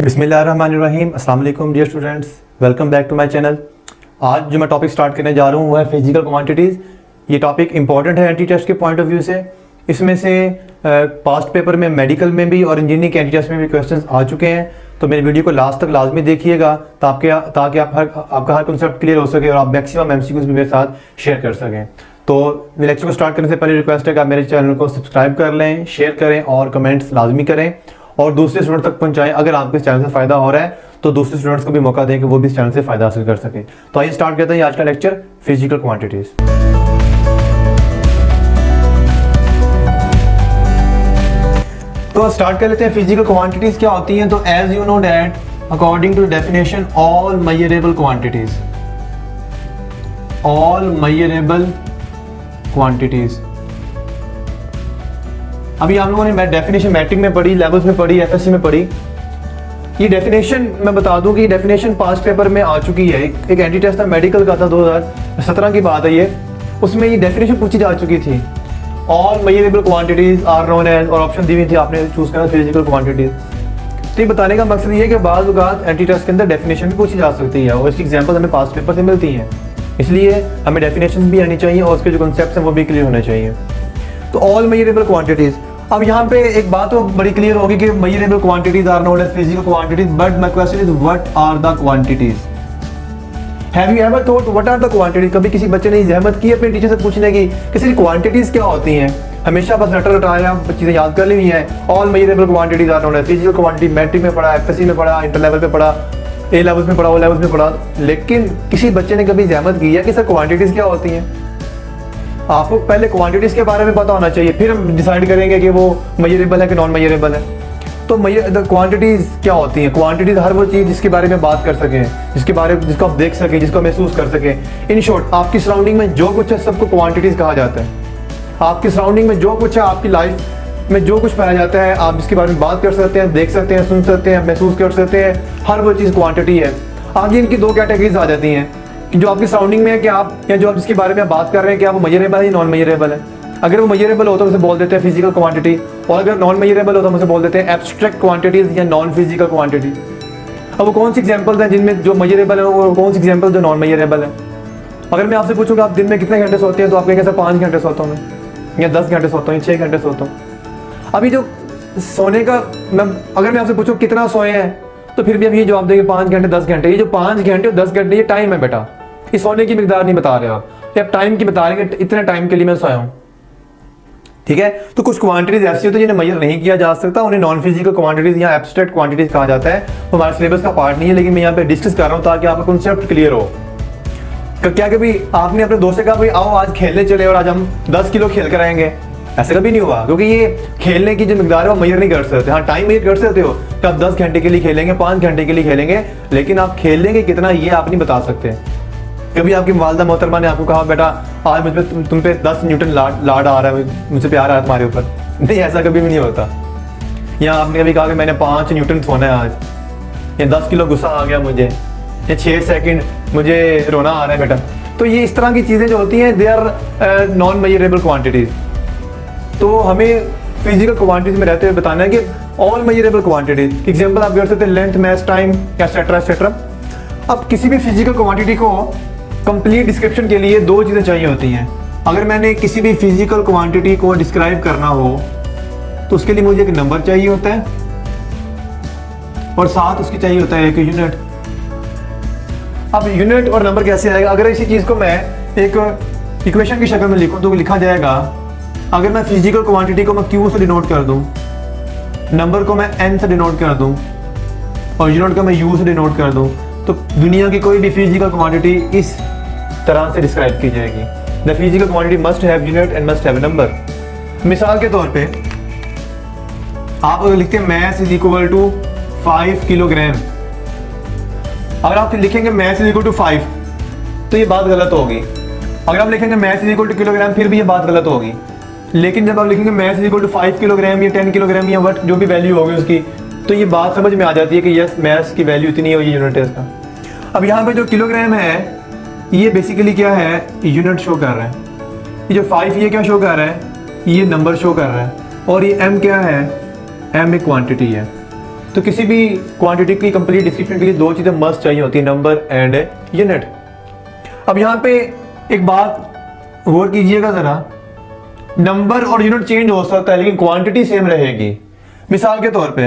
बिस्मिल्लाहिर्रहमानिर्रहीम। अस्सलाम वालेकुम dear students, welcome back to my channel. आज जो मैं टॉपिक स्टार्ट करने जा रहा हूँ वो है फिजिकल क्वांटिटीज़। ये टॉपिक इंपॉर्टेंट है एंटी टेस्ट के पॉइंट ऑफ व्यू से। इसमें से पास्ट पेपर में, मेडिकल में भी और इंजीनियरिंग के एंटी टेस्ट में भी क्वेश्चंस आ चुके हैं। तो मेरी वीडियो को लास्ट तक लाजमी देखिएगा ताकि आपका हर कॉन्सेप्ट क्लियर हो सके और आप मैक्सिमम एमसीक्यूज़ भी मेरे साथ शेयर कर सकें। तो लेक्चर को स्टार्ट करने से पहले रिक्वेस्ट है कि आप मेरे चैनल को सब्सक्राइब कर लें, शेयर करें और कमेंट्स लाजमी करें और दूसरे स्टूडेंट तक पहुंचाएं। अगर आपके इस चैनल से फ़ायदा हो रहा है तो दूसरे स्टूडेंट्स को भी मौका दें कि वो भी इस चैनल से फ़ायदा हासिल कर सकें। तो आइए स्टार्ट करते हैं आज का लेक्चर फिजिकल क्वांटिटीज़। तो स्टार्ट कर लेते हैं फिजिकल क्वांटिटीज़ क्या होती हैं। तो as you know that according to definition all measurable quantities, all measurable quantities. अभी हम लोगों ने डेफिनेशन मैट्रिक में पढ़ी, लेवल्स में पढ़ी, एफएससी में पढ़ी। ये डेफिनेशन मैं बता दूं कि डेफिनेशन पास्ट पेपर में आ चुकी है। एक एंटी टेस्ट था मेडिकल का, था 2017 की बात है ये। उसमें ये डेफिनेशन पूछी जा चुकी थी। All measurable quantities are known as, और ऑप्शन दी हुई थी, आपने चूज करना फिजिकल क्वांटिटीज। तो ये बताने का मकसद ये है कि बाज़ औक़ात एंटी टेस्ट के अंदर डेफिनेशन भी पूछी जा सकती है और इसकी एग्जाम्पल हमें पास्ट पेपर से मिलती हैं। इसलिए हमें डेफिनेशन भी आनी चाहिए और उसके जो कॉन्सेप्ट हैं वो भी क्लियर होने चाहिए। तो ऑल मेजरेबल क्वांटिटीज, अब यहाँ पे एक बात तो बड़ी क्लियर होगी कि measurable quantities are known as physical quantities, but my question is what are the quantities. Have you ever thought what are the quantities? कभी किसी बच्चे ने जहमत की अपने टीचर से पूछने की किसी क्वांटिटीज क्या होती हैं? हमेशा बस रटा रटाया चीजें याद कर ली हुई हैं। All measurable quantities are known as physical quantity. Matric में पढ़ा, एफएससी में पढ़ा, इंटर लेवल पे पढ़ा, ए लेवल्स में पढ़ा, ओ लेवल्स में पढ़ा, लेकिन किसी बच्चे ने कभी जहमत की है कि सर क्वांटिटीज क्या होती हैं? आपको पहले क्वांटिटीज के बारे में पता होना चाहिए, फिर हम डिसाइड करेंगे कि वो मेजरेबल है कि नॉन मेजरेबल है। तो क्वांटिटीज क्या होती हैं? क्वांटिटीज हर वो चीज़ जिसके बारे में बात कर सकें, जिसको आप देख सकें, जिसको महसूस कर सकें। इन शॉर्ट, आपकी सराउंडिंग में जो कुछ है सबको क्वांटिटीज कहा जाता है। आपकी सराउंडिंग में जो कुछ है, आपकी लाइफ में जो कुछ पाया जाता है, आप जिसके बारे में बात कर सकते हैं, देख सकते हैं, सुन सकते हैं, महसूस कर सकते हैं, हर वो चीज़ क्वांटिटी है। आगे इनकी दो कैटेगरीज आ जाती हैं कि जो आपकी सराउंडिंग में है कि आप, या जो आप जिसके बारे में बात कर रहे हैं, क्या वो मेजरेबल है या नॉन मेजरेबल है। अगर वो मेजरेबल हो तो उसे बोल देते हैं फिजिकल क्वांटिटी, और अगर नॉन मेजरेबल हो तो हम उसे बोल देते हैं एब्स्ट्रैक्ट क्वांटिटीज या नॉन फिजिकल क्वांटिटी। अब वो कौन सी एग्जांपल्स हैं जिनमें जो मेजरेबल है और कौन सी एग्जांपल जो नॉन मेजरेबल है? अगर मैं आपसे पूछूंगा आप दिन में कितने घंटे सोते हैं, तो आप कहेंगे सर 5 घंटे सोता हूँ मैं, या 10 घंटे सोता हूँ, 6 घंटे सोता हूँ। अभी जो सोने का, अगर मैं आपसे पूछूँ कितना सोए हैं, तो फिर भी अब ये जवाब देंगे 5 घंटे 10 घंटे। ये जो 5 घंटे और 10 घंटे ये टाइम है बेटा, इस सोने की मिकदार नहीं बता रहे आप, या टाइम की बता रहे हैं, इतने टाइम के लिए मैं सोया हूँ। ठीक है, तो कुछ क्वांटिटीज ऐसी होती है जिन्हें मेजर नहीं किया जा सकता, उन्हें नॉन फिजिकल क्वांटिटीज या एब्स्ट्रैक्ट क्वांटिटीज कहा जाता है। तो हमारे सिलेबस का पार्ट नहीं है, लेकिन मैं यहाँ पे डिस्कस कर रहा हूँ ताकि आपका कॉन्सेप्ट क्लियर हो। क्या कभी आपने अपने दोस्त से कहा भाई आओ आज खेलने चले और आज हम 10 किलो खेल कर आएंगे? ऐसा कभी नहीं हुआ, क्योंकि ये खेलने की जो मिकदार है वो मेजर नहीं कर सकते। हाँ, टाइम मेजर कर सकते हो कि आप 10 घंटे के लिए खेलेंगे, 5 घंटे के लिए खेलेंगे, लेकिन आप खेलेंगे कितना ये आप नहीं बता सकते। कभी आपकी वालदा मोहतरमा ने आपको कहा बेटा आज मुझ पर तुम पे 10 न्यूटन लाड आ रहा है, मुझसे प्यार आ रहा है तुम्हारे ऊपर? नहीं, ऐसा कभी भी नहीं होता। या आपने कभी कहा कि मैंने 5 न्यूटन सोना है आज, या 10 किलो गुस्सा आ गया मुझे, या 6 सेकंड मुझे रोना आ रहा है बेटा। तो ये इस तरह की चीज़ें जो होती हैं they are non measurable quantities. तो हमें फिजिकल क्वांटिटीज में रहते हुए बताना है कि ऑल मेजरेबल क्वांटिटीज। एग्जांपल आप कर सकते हैं लेंथ, मास, टाइम, एटसेट्रा एटसेट्रा। अब किसी भी फिजिकल क्वांटिटी को कंप्लीट डिस्क्रिप्शन के लिए दो चीज़ें चाहिए होती हैं। अगर मैंने किसी भी फिजिकल क्वांटिटी को डिस्क्राइब करना हो तो उसके लिए मुझे एक नंबर चाहिए होता है और साथ उसकी चाहिए होता है एक यूनिट। अब यूनिट और नंबर कैसे आएगा? अगर इसी चीज़ को मैं एक इक्वेशन की शक्ल में लिखूँ तो लिखा जाएगा, अगर मैं फिजिकल क्वांटिटी को मैं Q से डिनोट कर दूं, नंबर को मैं N से डिनोट कर दूं और यूनिट को मैं U से डिनोट कर दूं, तो दुनिया की कोई भी फिजिकल क्वांटिटी इस तरह से डिस्क्राइब की जाएगी। The physical quantity must have unit and must have number. मिसाल के तौर पे आप अगर लिखते हैं mass is equal to 5 kilogram, अगर आप लिखेंगे मैस इज इक्वल टू 5 तो ये बात गलत होगी। अगर आप लिखेंगे mass is equal to kilogram फिर भी ये बात गलत होगी। लेकिन जब आप लिखेंगे mass is equal to 5 kilogram या 10 किलोग्राम या वट जो भी वैल्यू होगी उसकी, तो ये बात समझ में आ जाती है कि यस मैस की वैल्यू इतनी है, ये यूनिट है इसका। अब यहाँ पे जो किलोग्राम है ये बेसिकली क्या है, यूनिट शो कर रहा है। ये जो 5 ये क्या शो कर रहा है, ये नंबर शो कर रहा है। और ये m क्या है, m एक क्वांटिटी है। तो किसी भी क्वांटिटी की कंप्लीट डिस्क्रिप्शन के लिए दो चीज़ें मस्ट चाहिए होती है, नंबर एंड यूनिट। अब यहाँ पे एक बात गौर कीजिएगा ज़रा, नंबर और यूनिट चेंज हो सकता है लेकिन क्वांटिटी सेम रहेगी। मिसाल के तौर पे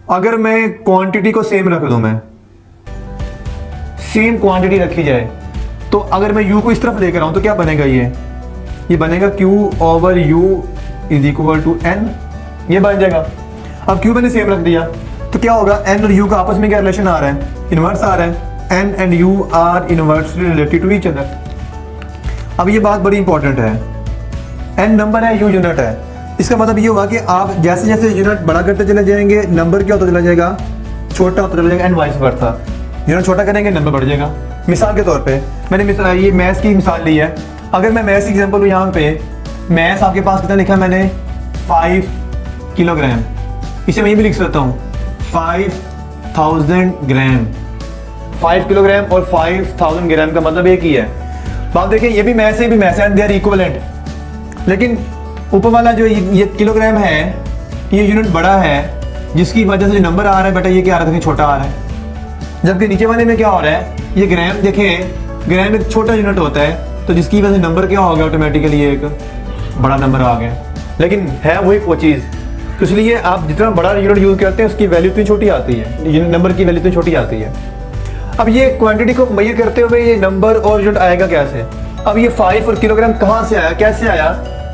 अगर मैं क्वांटिटी को सेम रख दूं, मैं सेम क्वांटिटी रखी जाए, तो अगर मैं u को इस तरफ लेकर आऊं तो क्या बनेगा, ये बनेगा q over u is equal to n, ये बन जाएगा। अब q मैंने सेम रख दिया तो क्या होगा, n और u का आपस में क्या रिलेशन आ रहा है, इनवर्स आ रहा है, n and u are inversely related to each other. अब ये बात बड़ी इंपॉर्टेंट है, n नंबर है, u यूनिट है। इसका मतलब ये होगा कि आप जैसे जैसे यूनिट बड़ा करते चले जाएंगे, नंबर क्या होता चला जाएगा, छोटा होता चला जाएगा, एंड वाइस वर्सा। यूनिट छोटा करेंगे, नंबर बढ़ जाएगा। मिसाल के तौर पे मैंने ये मैथ्स की मिसाल ली है। अगर मैं मैथ्स की एग्जांपल लूँ, यहाँ पे मैथ्स आपके पास कितना लिखा है मैंने, 5 किलोग्राम। इसे मैं ये भी लिख सकता हूँ 5000 ग्राम। 5 किलोग्राम और 5000 ग्राम का मतलब एक ही है। बात देखिए, ये भी मैथ्स है, ये भी मैथ्स है, एंड दे आर इक्विवेलेंट। लेकिन ऊपर वाला जो ये किलोग्राम है, ये यूनिट बड़ा है, जिसकी वजह से जो नंबर आ रहा है बेटा, ये क्या आ रहा है, छोटा आ रहा है। जबकि नीचे वाले में क्या हो रहा है, ये ग्राम देखें, ग्राम एक छोटा यूनिट होता है, तो जिसकी वजह से नंबर क्या हो गया, ऑटोमेटिकली एक बड़ा नंबर आ गया। लेकिन है वही वो चीज़, तो इसलिए आप जितना बड़ा यूनिट यूज़ करते हैं उसकी वैल्यू इतनी छोटी आती है, नंबर की वैल्यू इतनी छोटी आती है। अब ये क्वांटिटी को मेजर करते हुए ये नंबर और यूनिट आएगा कैसे। अब ये 5 और किलोग्राम कहाँ से आया, कैसे आया,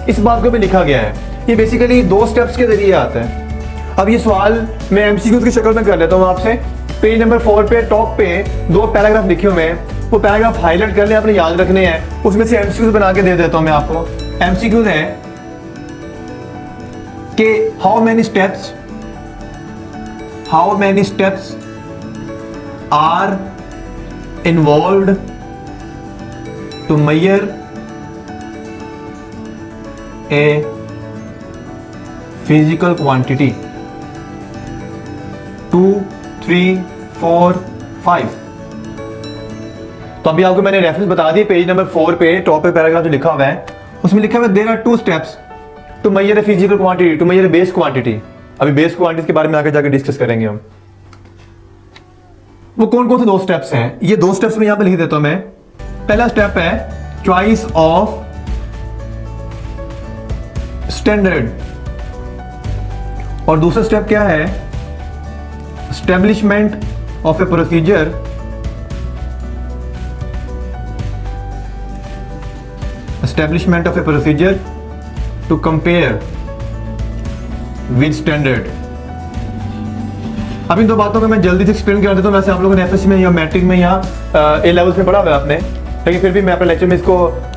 इस बात को भी लिखा गया है। ये बेसिकली 2 स्टेप्स के जरिए आता है। अब ये सवाल मैं एमसीक्यू की शक्ल में कर लेता हूँ आपसे। पेज नंबर 4 पे टॉप पे 2 पैराग्राफ लिखे हुए हैं, वो पैराग्राफ हाईलाइट कर ले, आपने याद रखने हैं। उसमें से एमसीक्यूज बना के दे देता हूँ मैं आपको। एमसीक्यूज है कि how many steps are involved to measure a physical quantity, 2, 3, 4, 5। तो अभी आपको मैंने रेफरेंस बता दी, पेज नंबर 4 पे टॉप पे पैराग्राफ जो लिखा हुआ है उसमें लिखा हुआ है there are 2 steps to measure a physical quantity, to measure a base quantity। अभी बेस क्वांटिटी के बारे में आगे जाकर डिस्कस करेंगे हम। वो कौन कौन से 2 स्टेप्स हैं, ये 2 स्टेप्स में यहां पे लिख देता हूं मैं। पहला स्टेप है चॉइस ऑफ स्टैंडर्ड, और दूसरा स्टेप क्या है, establishment of a procedure to compare with standard. अब इन 2 बातों को मैं जल्दी से एक्सप्लेन कर देता हूँ। वैसे आप लोगों ने एफएससी में या मैट्रिक में या ए लेवल्स में पढ़ा हुआ है आपने, लेकिन फिर भी मैं अपने लेक्चर में इसको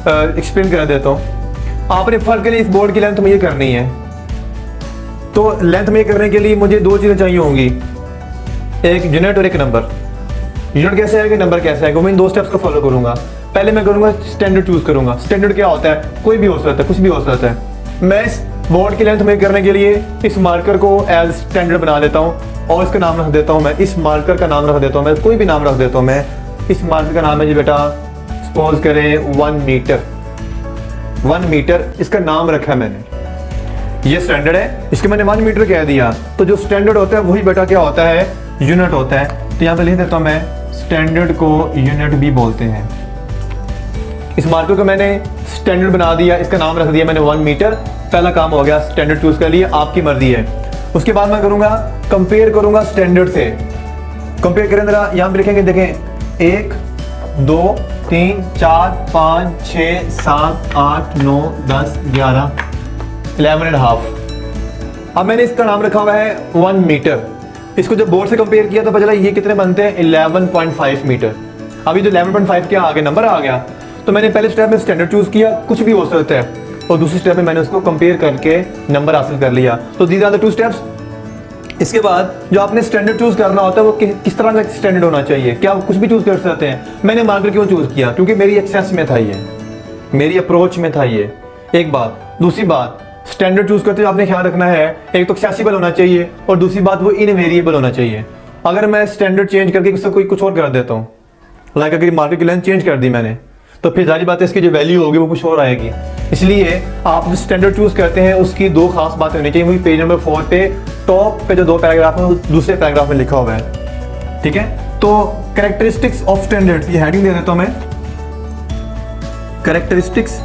एक्सप्लेन कर देता हूँ। आपने फर्क के लिए इस बोर्ड की लेंथ मुझे करनी है, तो लेंथ में करने के लिए मुझे 2 चीजें चाहिए होंगी, एक यूनिट और एक नंबर। यूनिट कैसे आएगा, नंबर कैसे आएगा, मैं इन 2 स्टेप्स को फॉलो करूंगा। पहले मैं करूंगा स्टैंडर्ड चूज करूंगा। स्टैंडर्ड क्या होता है, कोई भी हो सकता है, कुछ भी हो सकता है। मैं इस बोर्ड की लेंथ में करने के लिए इस मार्कर को एज स्टैंडर्ड बना लेता हूँ और इसका नाम रख देता हूँ मैं, इस मार्कर का नाम रख देता हूँ मैं, कोई भी नाम रख देता हूँ मैं। इस मार्कर का नाम है जी बेटा, सपोज करें 1 मीटर। 1 मीटर इसका नाम रखा है मैंने, ये स्टैंडर्ड है, इसके मैंने 1 मीटर कह दिया। तो जो स्टैंडर्ड होता है वही बेटा क्या होता है, यूनिट होता है। तो यहाँ पे लिख देता हूँ मैं, स्टैंडर्ड को यूनिट भी बोलते हैं। इस मार्कर को मैंने स्टैंडर्ड बना दिया, इसका नाम रख दिया मैंने 1 मीटर। पहला काम हो गया, स्टैंडर्ड चूज कर लिए, आपकी मर्जी है। उसके बाद मैं करूंगा कंपेयर करूंगा स्टैंडर्ड से। कंपेयर करें जरा, यहाँ पे लिखेंगे, देखें 1 2 3 4 5 6 7 8 9 10 11 11.5। अब मैंने इसका नाम रखा हुआ है 1 मीटर। इसको जब बोर्ड से कंपेयर किया तो पता चला ये कितने बनते हैं, 11.5 मीटर। अभी जो 11.5 क्या आ गया, नंबर आ गया। तो मैंने पहले स्टेप में स्टैंडर्ड चूज किया, कुछ भी हो सकता है, और दूसरे स्टेप में मैंने उसको कंपेयर करके नंबर हासिल कर लिया। तो दीज आर द 2 स्टेप्स। इसके बाद जो आपने स्टैंडर्ड चूज करना होता है वो किस तरह का स्टैंडर्ड होना चाहिए, क्या आप कुछ भी चूज कर सकते हैं। मैंने मार्कर क्यों चूज किया, क्योंकि मेरी एक्सेस में था ये, मेरी अप्रोच में था ये, एक बात। दूसरी बात, स्टैंडर्ड चूज करते हुए आपने ख्याल रखना है, एक तो एक्सेसिबल होना चाहिए और दूसरी बात वो इनवेरिएबल होना चाहिए। अगर मैं स्टैंडर्ड चेंज करके कोई कुछ और कर देता हूँ, लाइक अगर मार्कर की लेंथ चेंज कर दी मैंने, तो फिर जारी बात है इसकी जो वैल्यू होगी वो कुछ और आएगी। इसलिए आप जो स्टैंडर्ड चूज करते हैं उसकी दो खास बातें होनी चाहिए। वही पेज नंबर 4 पे टॉप पे जो दो पैराग्राफ है दूसरे पैराग्राफ में लिखा हुआ है, ठीक है। तो कैरेक्टरिस्टिक्स ऑफ स्टैंडर्ड, ये हेडिंग दे देता हूं मैं, कैरेक्टरिस्टिक्स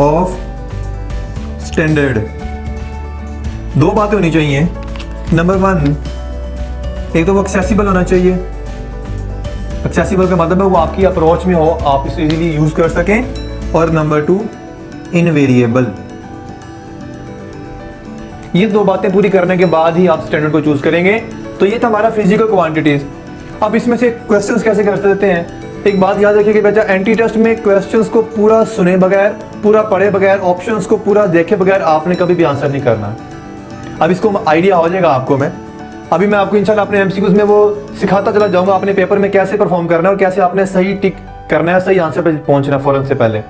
ऑफ स्टैंडर्ड। दो बातें होनी चाहिए। नंबर 1, एक तो वो एक्सेसिबल होना चाहिए। एक्सेसिबल का मतलब है वो आपकी अप्रोच में हो, आप इसे इजीली यूज कर सकें। और नंबर 2, इनवेरिएबल। ये दो बातें पूरी करने के बाद ही आप स्टैंडर्ड को चूज करेंगे। तो ये था हमारा फिजिकल क्वांटिटीज। अब इसमें से क्वेश्चंस कैसे कर सकते हैं, एक बात याद रखिए कि बच्चा एंटी टेस्ट में क्वेश्चंस को पूरा सुने बगैर, पूरा पढ़े बगैर, ऑप्शंस को पूरा देखे बगैर आपने कभी भी आंसर नहीं करना। अब इसको आइडिया हो जाएगा आपको। अभी मैं आपको इंशाल्लाह अपने एमसीक्यूज में वो सिखाता चला जाऊंगा अपने पेपर में कैसे परफॉर्म करना है और कैसे आपने सही टिक करना है, सही आंसर पर पहुंचना है फौरन से पहले।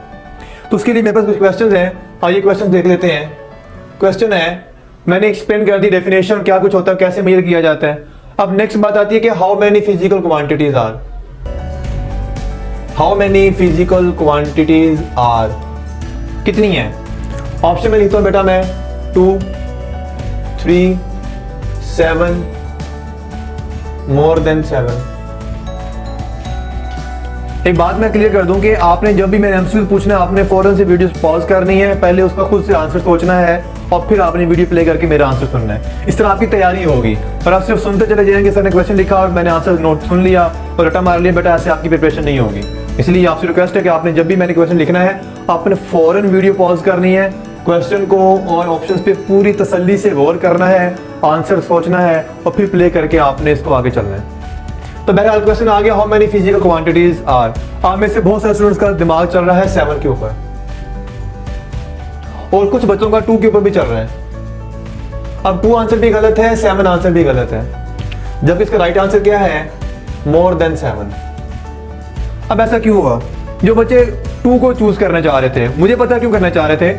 तो उसके लिए मेरे पास कुछ क्वेश्चंस हैं, आइए क्वेश्चन देख लेते हैं। क्वेश्चन है, मैंने एक्सप्लेन कर दी डेफिनेशन क्या कुछ होता है, कैसे मेजर किया जाता है। अब नेक्स्ट बात आती है कि how many physical quantities are, how many physical quantities are, कितनी है। ऑप्शन में लिखता हूं बेटा मैं 2, 3, 7, मोर देन 7। एक बात मैं क्लियर कर दूं कि आपने जब भी मेरे एमसीक्यू पूछना है आपने फौरन से वीडियो पॉज करनी है, पहले उसका खुद से आंसर सोचना है और फिर आपने वीडियो प्ले करके मेरा आंसर सुनना है। इस तरह आपकी तैयारी होगी। और आप सिर्फ सुनते चले जाएंगे, सर ने क्वेश्चन लिखा और मैंने आंसर नोट सुन लिया और रटा मार लिया, बेटा ऐसे आपकी प्रिपरेशन नहीं होगी। इसलिए आपसे रिक्वेस्ट है कि आपने जब भी मैंने क्वेश्चन लिखना है आपने फौरन वीडियो पॉज करनी है, क्वेश्चन को और ऑप्शंस पे पूरी तसल्ली से गौर करना है, आंसर सोचना है और फिर प्ले करके आपने इसको आगे चलना है। तो बहरहाल क्वेश्चन आ गया, how many physical quantities are. आप में से बहुत सारे स्टूडेंट्स का दिमाग चल रहा है 7 के ऊपर और कुछ बच्चों का 2 के ऊपर भी चल रहा है। अब 2 आंसर भी गलत है, 7 आंसर भी गलत है, जबकि इसका राइट आंसर क्या है, मोर देन 7। अब ऐसा क्यों हुआ? जो बच्चे 2 को चूज करना चाह रहे थे, मुझे पता क्यों करना चाह रहे थे,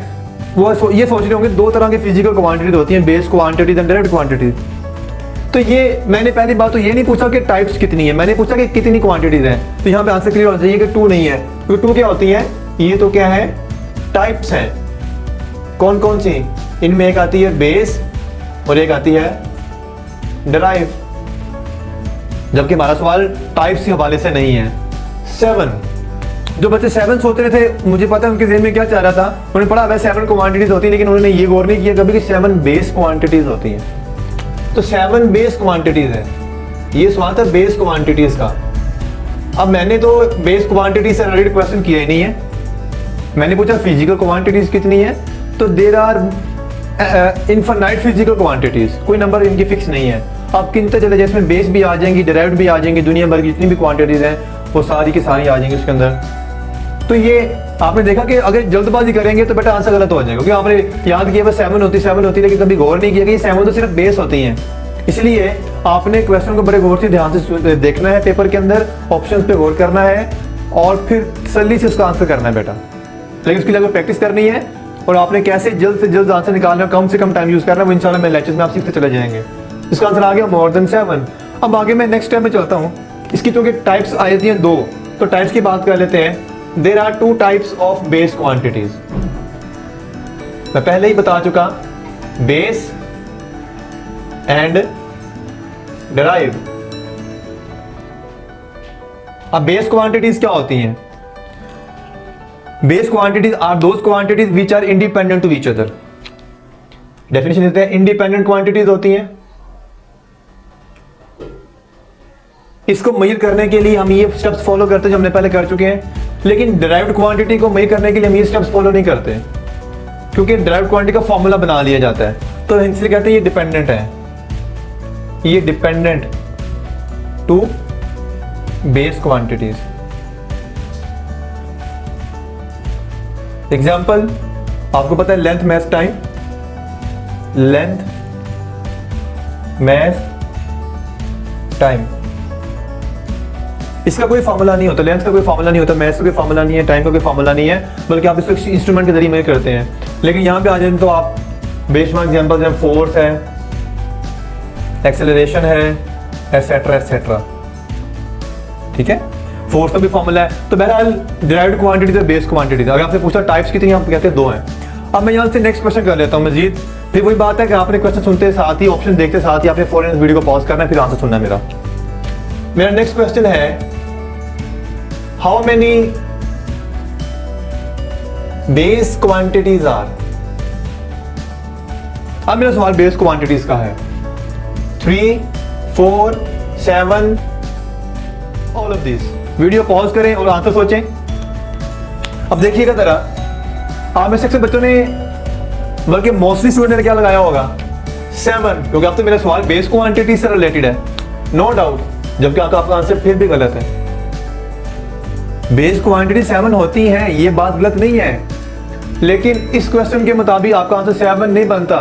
वो ये सोच रहे होंगे 2 तरह की फिजिकल क्वांटिटीज होती हैं, base quantities and direct quantities. तो ये मैंने पहली बात तो ये नहीं पूछा कि टाइप्स कितनी है, मैंने पूछा कि कितनी क्वांटिटीज हैं। तो यहाँ पे आंसर क्लियर होना चाहिए कि 2 नहीं है, क्योंकि 2 क्या होती है, ये तो क्या है, टाइप्स हैं। कौन कौन सी? इनमें एक आती है बेस और एक आती है डिराइव, जबकि हमारा सवाल टाइप्स के हवाले से नहीं है। 7, जो बच्चे 7 सोच रहे थे, मुझे पता है उनके ज़हन में क्या चाह रहा था, उन्होंने पढ़ा वह 7 क्वांटिटीज होती है, लेकिन उन्होंने ये गौर नहीं किया कभी कि 7 बेस क्वांटिटीज होती हैं। तो 7 बेस क्वांटिटीज है, ये सवाल था बेस क्वांटिटीज का। अब मैंने तो बेस क्वांटिटीज से रिलेटेड क्वेश्चन किया ही नहीं है, मैंने पूछा फिजिकल क्वांटिटीज कितनी है। तो there are infinite physical quantities, कोई नंबर इनकी फिक्स नहीं है। आप गिनते चले जाए, इसमें बेस भी आ जाएंगी, डिराइव्ड भी आ जाएंगी, दुनिया भर की जितनी भी क्वांटिटीज हैं वो सारी की सारी आ जाएंगी उसके अंदर। तो ये आपने देखा कि अगर जल्दबाजी करेंगे तो बेटा आंसर गलत हो जाएगा, क्योंकि आपने याद किया बस 7 होती, लेकिन कभी गौर नहीं किया कि 7 तो सिर्फ बेस होती हैं। इसलिए आपने क्वेश्चन को बड़े गौर से ध्यान से देखना है, पेपर के अंदर ऑप्शंस पे गौर करना है और फिर तसल्ली से उसका आंसर करना है बेटा। लेकिन उसके लिए आपको प्रैक्टिस करनी है और आपने कैसे जल्द से जल्द आंसर निकालना है, कम से कम टाइम यूज करना है, वो इंशाल्लाह मेरे लेक्चर्स में आप सीखते चले जाएंगे। इसका आंसर आ गया मोर देन 7। अब आगे मैं नेक्स्ट स्टेप में चलता हूँ। इसकी चूंकि टाइप्स आई थी 2, तो टाइप्स की बात कर लेते हैं। There are 2 types of base quantities. मैं पहले ही बता चुका, बेस एंड डिराइव। अब बेस क्वांटिटीज क्या होती हैं? Base quantities are those quantities which are independent to each other. Definition देते हैं, इंडिपेंडेंट क्वांटिटीज होती हैं। इसको मेजर करने के लिए हम ये स्टेप्स फॉलो करते हैं जो हमने पहले कर चुके हैं, लेकिन डिराइव्ड क्वांटिटी को मेजर करने के लिए हम ये स्टेप्स फॉलो नहीं करते, क्योंकि डिराइव्ड क्वांटिटी का फॉर्मूला बना लिया जाता है। तो इसलिए कहते हैं ये डिपेंडेंट है, ये dependent to base quantities. Example आपको पता है, length mass time, length mass time, इसका कोई फार्मूला नहीं होता, लेंथ का कोई फार्मूला नहीं होता, मैथ का कोई फार्मूला नहीं है, टाइम का कोई फार्मूला नहीं है, बल्कि आप इसको इंस्ट्रूमेंट के जरिए मेजर करते हैं। लेकिन यहाँ पे आ जाए तो आप बेशुमार एग्जाम्पल हैं, फोर्स है, एक्सेलरेशन है, एटसेट्रा एटसेट्रा। ठीक है, फोर्स का भी फॉर्मूला है। तो बहरहाल डिराइव्ड क्वांटिटीज और बेस क्वांटिटीज, अगर आपसे पूछा टाइप्स कितनी, हम कहते हैं 2 हैं। अब मैं यहाँ से नेक्स्ट क्वेश्चन कर लेता हूँ मजीद। फिर वही बात है कि आपने क्वेश्चन सुनते साथ ही, ऑप्शन देखते साथ ही आपने फौरन वीडियो को पॉज करना है, फिर आंसर सुनना है मेरा नेक्स्ट क्वेश्चन है, how many base quantities are. अब मेरा सवाल बेस क्वांटिटीज का है, 3, 4, 7, all of this. Video pause करें और आंसर सोचें। अब देखिएगा जरा, आप में से बच्चों ने, बल्कि मोस्टली स्टूडेंट ने क्या लगाया होगा, 7, क्योंकि अब तो मेरा सवाल बेस क्वांटिटी से रिलेटेड है, नो डाउट, जबकि आपका आंसर फिर भी गलत है। बेस क्वांटिटी 7 होती है, ये बात गलत नहीं है, लेकिन इस क्वेश्चन के मुताबिक आपका आंसर 7 नहीं बनता।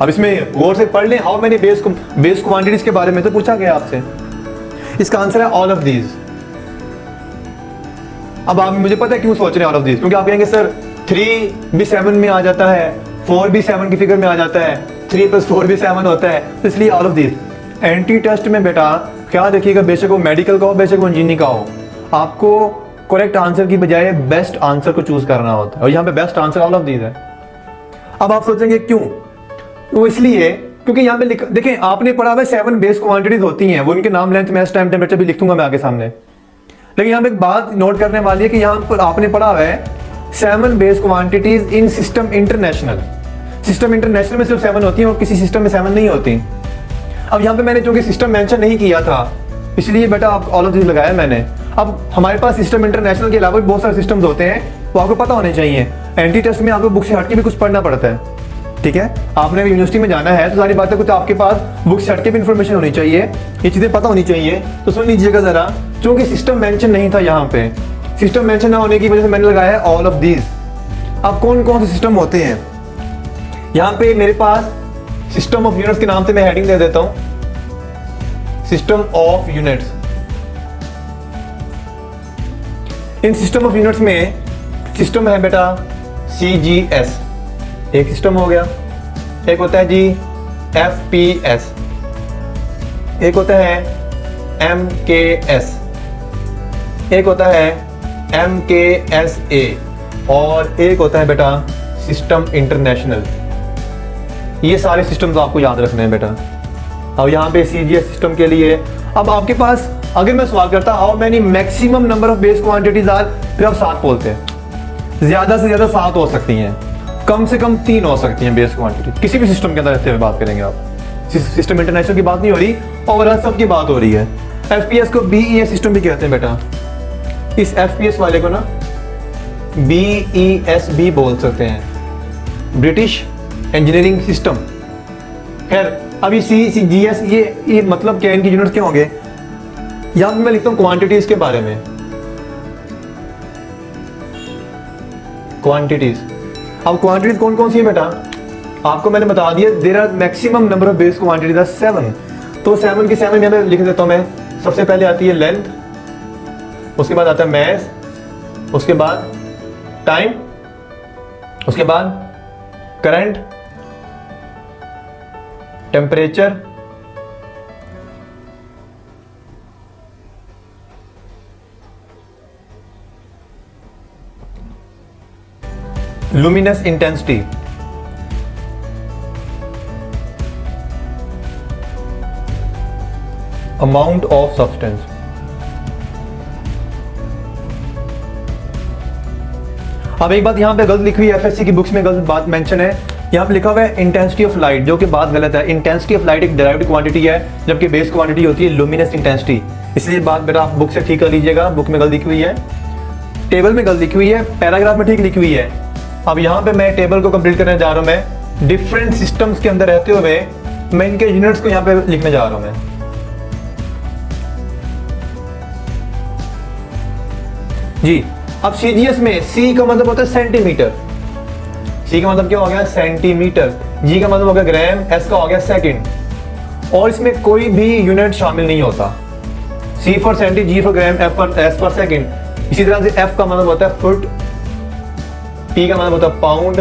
अब इसमें गौर से पढ़ लें, हाउ मेनी बेस क्वांटिटीज के बारे में तो पूछा गया आपसे, इसका आंसर है ऑल ऑफ दीज। अब आप, मुझे पता है क्यों सोच रहे हैं ऑल ऑफ दीज, क्योंकि आप कहेंगे सर 3 भी 7 में आ जाता है, 4 भी 7 की फिगर में आ जाता है, 3 + 4 भी 7 होता है, तो इसलिए all of these. Entry test में बेटा क्या देखिएगा, बेशक वो मेडिकल का हो, बेशक वो इंजीनियरिंग का हो, आपको करेक्ट आंसर की बजाय बेस्ट आंसर को चूज करना होता है, और यहाँ पे best answer all of these है। अब आप सोचेंगे क्यों, वो इसलिए क्योंकि यहाँ पे देखें, आपने पढ़ा हुआ 7 बेस क्वांटिटीज होती हैं, वो उनके नाम, लेंथ, मास, टाइम, टेम्परेचर भी लिख दूंगा मैं आगे सामने। लेकिन यहाँ पे एक बात नोट करने वाली है कि यहाँ पर आपने पढ़ा हुआ है 7 बेस क्वांटिटीज इन सिस्टम इंटरनेशनल। सिस्टम इंटरनेशनल में सिर्फ 7 होती हैं और किसी सिस्टम में 7 नहीं होती। अब यहाँ पे मैंने चूंकि सिस्टम मेंशन नहीं किया था, इसलिए बेटा आप ऑल ऑफ दिस लगाया मैंने। अब हमारे पास सिस्टम इंटरनेशनल के अलावा भी बहुत सारे सिस्टम्स होते हैं, वो आपको पता होने चाहिए। एंटी टेस्ट में आपको बुक से हट के भी कुछ पढ़ना पड़ता है, ठीक है। आपने यूनिवर्सिटी में जाना है तो सारी बातें कुछ आपके पास बुक से हट के भी इन्फॉर्मेशन होनी चाहिए, ये चीज़ें पता होनी चाहिए। तो सुन लीजिएगा ज़रा, चूँकि सिस्टम मेंशन नहीं था यहाँ पे, सिस्टम मेंशन ना होने की वजह से मैंने लगाया है ऑल ऑफ दीज। अब कौन कौन से सिस्टम होते हैं यहाँ पे, मेरे पास सिस्टम ऑफ यूनिट्स के नाम से मैं हेडिंग दे देता हूँ, system of units. In system of units में सिस्टम है बेटा CGS, एक सिस्टम हो गया। एक होता है जी FPS, एक होता है MKS, एक होता है MKSA, और एक होता है बेटा सिस्टम इंटरनेशनल। ये सारे सिस्टम्स आपको याद रखने हैं बेटा। अब यहाँ पे CGS सिस्टम के लिए, अब आपके पास अगर मैं सवाल करता how many maximum number of base quantities are, फिर आप 7 बोलते हैं। ज्यादा से ज्यादा 7 हो सकती हैं, कम से कम 3 हो सकती हैं बेस क्वांटिटी किसी भी सिस्टम के अंदर रहते हुए बात करेंगे आप। सिस्टम इंटरनेशनल की बात नहीं हो रही, ओवरऑल सब की बात हो रही है। FPS को BES सिस्टम भी कहते हैं बेटा। इस FPS वाले को ना BES भी बोल सकते हैं, ब्रिटिश इंजीनियरिंग सिस्टम। खैर अभी CGS ये मतलब क्या, इनकी यूनिट्स क्या होंगे। यहाँ पे मैं लिखता हूँ क्वांटिटीज के बारे में, क्वांटिटीज। अब क्वांटिटीज कौन कौन सी है बेटा, आपको मैंने बता दिया, there are maximum number of base quantities are 7। तो 7 की 7 में लिख देता हूँ मैं। सबसे पहले आती है लेंथ, उसके बाद आता है मास, उसके बाद टाइम, उसके बाद current, temperature, luminous intensity, amount of substance। अब एक बात यहाँ पे गलत लिखी हुई है, FSC की बुक्स में गलत बात मेंशन है। यहाँ पे लिखा हुआ है इंटेंसिटी ऑफ लाइट, जो कि बात गलत है। इंटेंसिटी ऑफ लाइट एक डिराइव्ड क्वांटिटी है, जबकि बेस क्वांटिटी होती है लुमिनस इंटेंसिटी। इसलिए बात बेटा आप बुक से ठीक कर लीजिएगा, बुक में गलत लिखी हुई है, टेबल में गलत लिखी हुई है, पैराग्राफ में ठीक लिखी हुई है। अब यहाँ पे मैं टेबल को कंप्लीट करने जा रहा हूँ। मैं डिफरेंट सिस्टम्स के अंदर रहते हुए मैं इनके यूनिट्स को यहाँ पे लिखने जा रहा हूँ मैं। जी अब CGS में C का मतलब होता है सेंटीमीटर, C का मतलब क्या हो गया सेंटीमीटर, G का मतलब हो गया ग्राम, S का हो गया सेकंड, और इसमें कोई भी यूनिट शामिल नहीं होता। C for centi, G for gram, S for second. इसी तरह से F का मतलब होता है फुट, P का मतलब होता है पाउंड,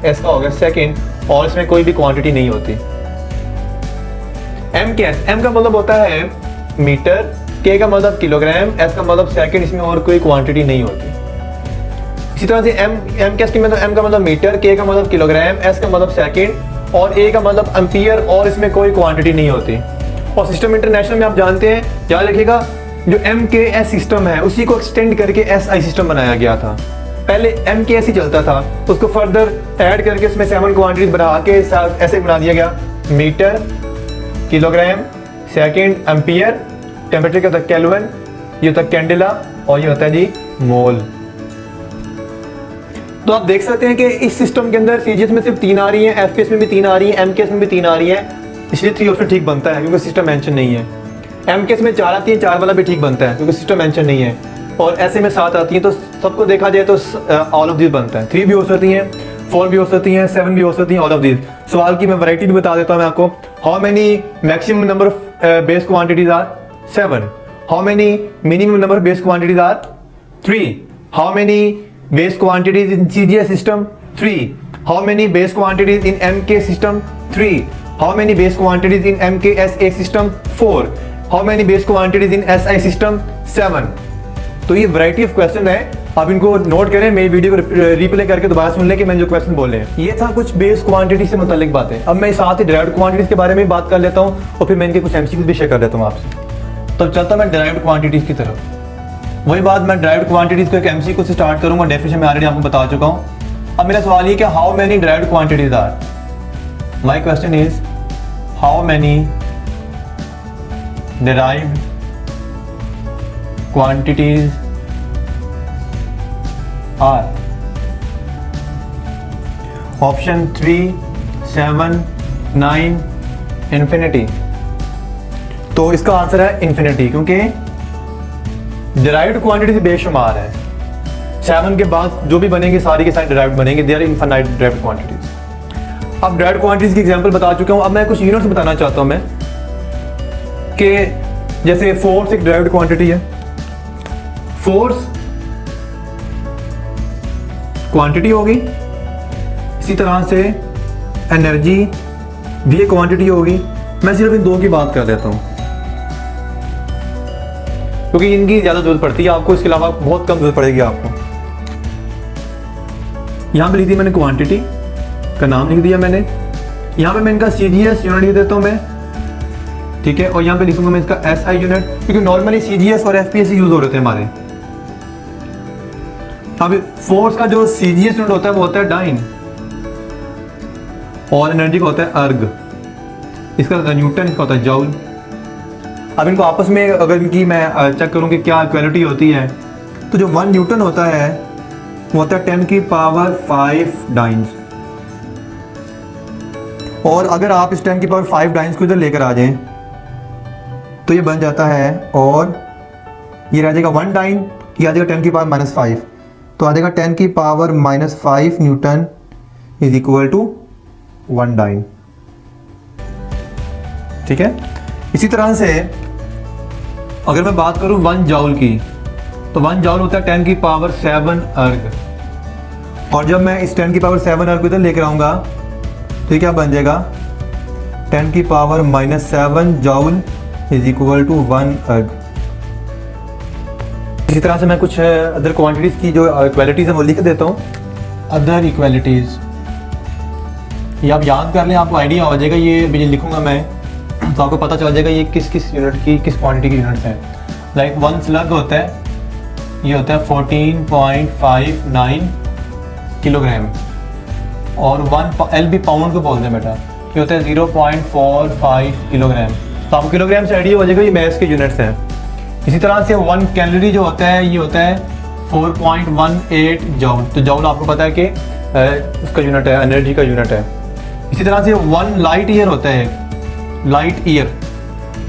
S का हो गया सेकंड, और इसमें कोई भी क्वांटिटी नहीं होती। M का मतलब होता है मीटर, K का मतलब किलोग्राम, S का मतलब सेकंड, इसमें और कोई क्वांटिटी नहीं होती। इसी तरह से M का M का मतलब मीटर, K का मतलब किलोग्राम, S का मतलब सेकंड और A का मतलब एम्पियर, और इसमें कोई क्वांटिटी नहीं होती। और सिस्टम इंटरनेशनल में आप जानते हैं, याद रखिएगा, जो MKS सिस्टम है उसी को एक्सटेंड करके SI सिस्टम बनाया गया था। पहले MKS ही चलता था, उसको फर्दर ऐड करके उसमें 7 क्वांटिटीज बढ़ा के ऐसे बना दिया गया, metre, kilogram, second, ampere, temperature क्या होता है केल्विन, ये होता है कैंडेला और ये होता है जी मोल। तो आप देख सकते हैं कि इस सिस्टम के अंदर सीजीएस में सिर्फ 3 आ रही हैं, एफपीएस में भी 3 आ रही हैं, एमकेएस में भी 3 आ रही हैं, इसलिए 3 ऑप्शन ठीक बनता है क्योंकि सिस्टम मेंशन नहीं है। एमकेएस में 4 आती है, 4 वाला भी ठीक बनता है क्योंकि सिस्टम मेंशन नहीं है। और ऐसे में 7 आती हैं, तो सबको देखा जाए तो ऑल ऑफ दिस बनता है। 3 भी हो सकती हैं, 4 भी हो सकती हैं, 7 भी हो सकती हैं, ऑल ऑफ दिस। सवाल की मैं वैरायटी भी बता देता हूँ मैं आपको। How many maximum number of base quantities are 7। How many minimum number of base quantities are 3। How many base quantities in CGS system 3. How many base quantities in MK system 3. How many base quantities in MKSA system 4. How many base quantities in SI system 7. तो ये variety of question है, आप इनको note करें, मेरी video को replay करके दोबारा सुन लें कि मैंने जो क्वेश्चन बोले हैं। ये था कुछ बेस क्वांटिटी से मुतालिक बातें। अब मैं साथ ही डिराइव्ड क्वांटिटीज के बारे में बात कर लेता हूँ और फिर मैं इनके कुछ एमसीक्यू भी शेयर कर देता हूँ आपसे। तो चलता मैं डिराइव्ड क्वांटिटीज की तरफ। वही बात, मैं डिराइव्ड क्वांटिटीज को एक एमसीक्यू से स्टार्ट करूंगा, डेफिनेशन में ऑलरेडी आपको बता चुका हूं। अब मेरा सवाल ये कि how many derived quantities are. My question is how many derived quantities are. Option 3, 7, 9, infinity. तो इसका आंसर है इंफिनिटी, क्योंकि डिराइव्ड क्वांटिटी बेशुमार है। 7 के बाद जो भी बनेंगे सारी के सारे डिराइव्ड बनेंगे, they are infinite derived quantities. अब डिराइव्ड क्वांटिटीज की एग्जांपल बता चुका हूं, अब मैं कुछ यूनिट्स बताना चाहता हूं मैं कि जैसे फोर्स एक डिराइव्ड क्वांटिटी है। फोर्स क्वांटिटी होगी, इसी तरह से एनर्जी भी एक क्वांटिटी होगी। मैं सिर्फ इन 2 की बात कर देता हूं क्योंकि इनकी ज़्यादा जरूरत पड़ती है आपको, इसके अलावा बहुत कम जरूरत पड़ेगी आपको। यहाँ पे लिख दी मैंने क्वांटिटी का नाम लिख दिया मैंने। यहाँ पे मैं इनका सीजीएस यूनिट लिख देता हूँ मैं, ठीक है। और यहाँ पे लिखूंगा मैं इसका एसआई यूनिट, क्योंकि नॉर्मली सीजीएस और एफपीएस यूज हो रहे थे हमारे। अब फोर्स का जो सीजीएस यूनिट होता है वो होता है डाइन, और एनर्जी का होता है अर्ग, इसका होता है न्यूटन, इसका होता है जूल। अब इनको आपस में अगर इनकी मैं चेक करूँ कि क्या इक्वालिटी होती है, तो जो 1 न्यूटन होता है वो होता है 10 की पावर 5 डाइन्स। और अगर आप इस 10 की पावर 5 डाइन्स को इधर लेकर आ जाएं तो ये बन जाता है, और ये रह जाएगा 1 डाइन, ये आ जाएगा 10 की पावर -5, तो आ जाएगा 10 की power -5 newton is equal to 1 dyne, ठीक है। इसी तरह से अगर मैं बात करूं 1 जॉल की, तो 1 जॉल होता है 10 की पावर 7 अर्ग। और जब मैं इस 10 की पावर 7 अर्ग इधर लेकर आऊंगा तो ये क्या बन जाएगा, 10 की power -7 joule is equal to 1 erg. इसी तरह से मैं कुछ अदर क्वांटिटीज की जो इक्वालिटीज है वो लिख देता हूँ। अदर इक्वालिटीज ये आप याद कर लें, आपको आइडिया हो जाएगा। ये लिखूंगा मैं तो आपको पता चल जाएगा ये किस किस यूनिट की, किस क्वांटिटी की यूनिट्स हैं। लाइक 1 स्लग होता है, ये होता है 14.59 किलोग्राम, और 1 LB पाउंड को बोलते हैं बेटा, ये होता है 0.45 किलोग्राम। तो आपको किलोग्राम से आइडिया हो जाएगा ये मैस के यूनिट्स हैं। इसी तरह से 1 कैलोरी जो होता है ये होता है 4.18 जॉल। तो जॉल आपको पता है कि उसका यूनिट है, एनर्जी का यूनिट है। इसी तरह से 1 लाइट ईयर होता है, लाइट ईयर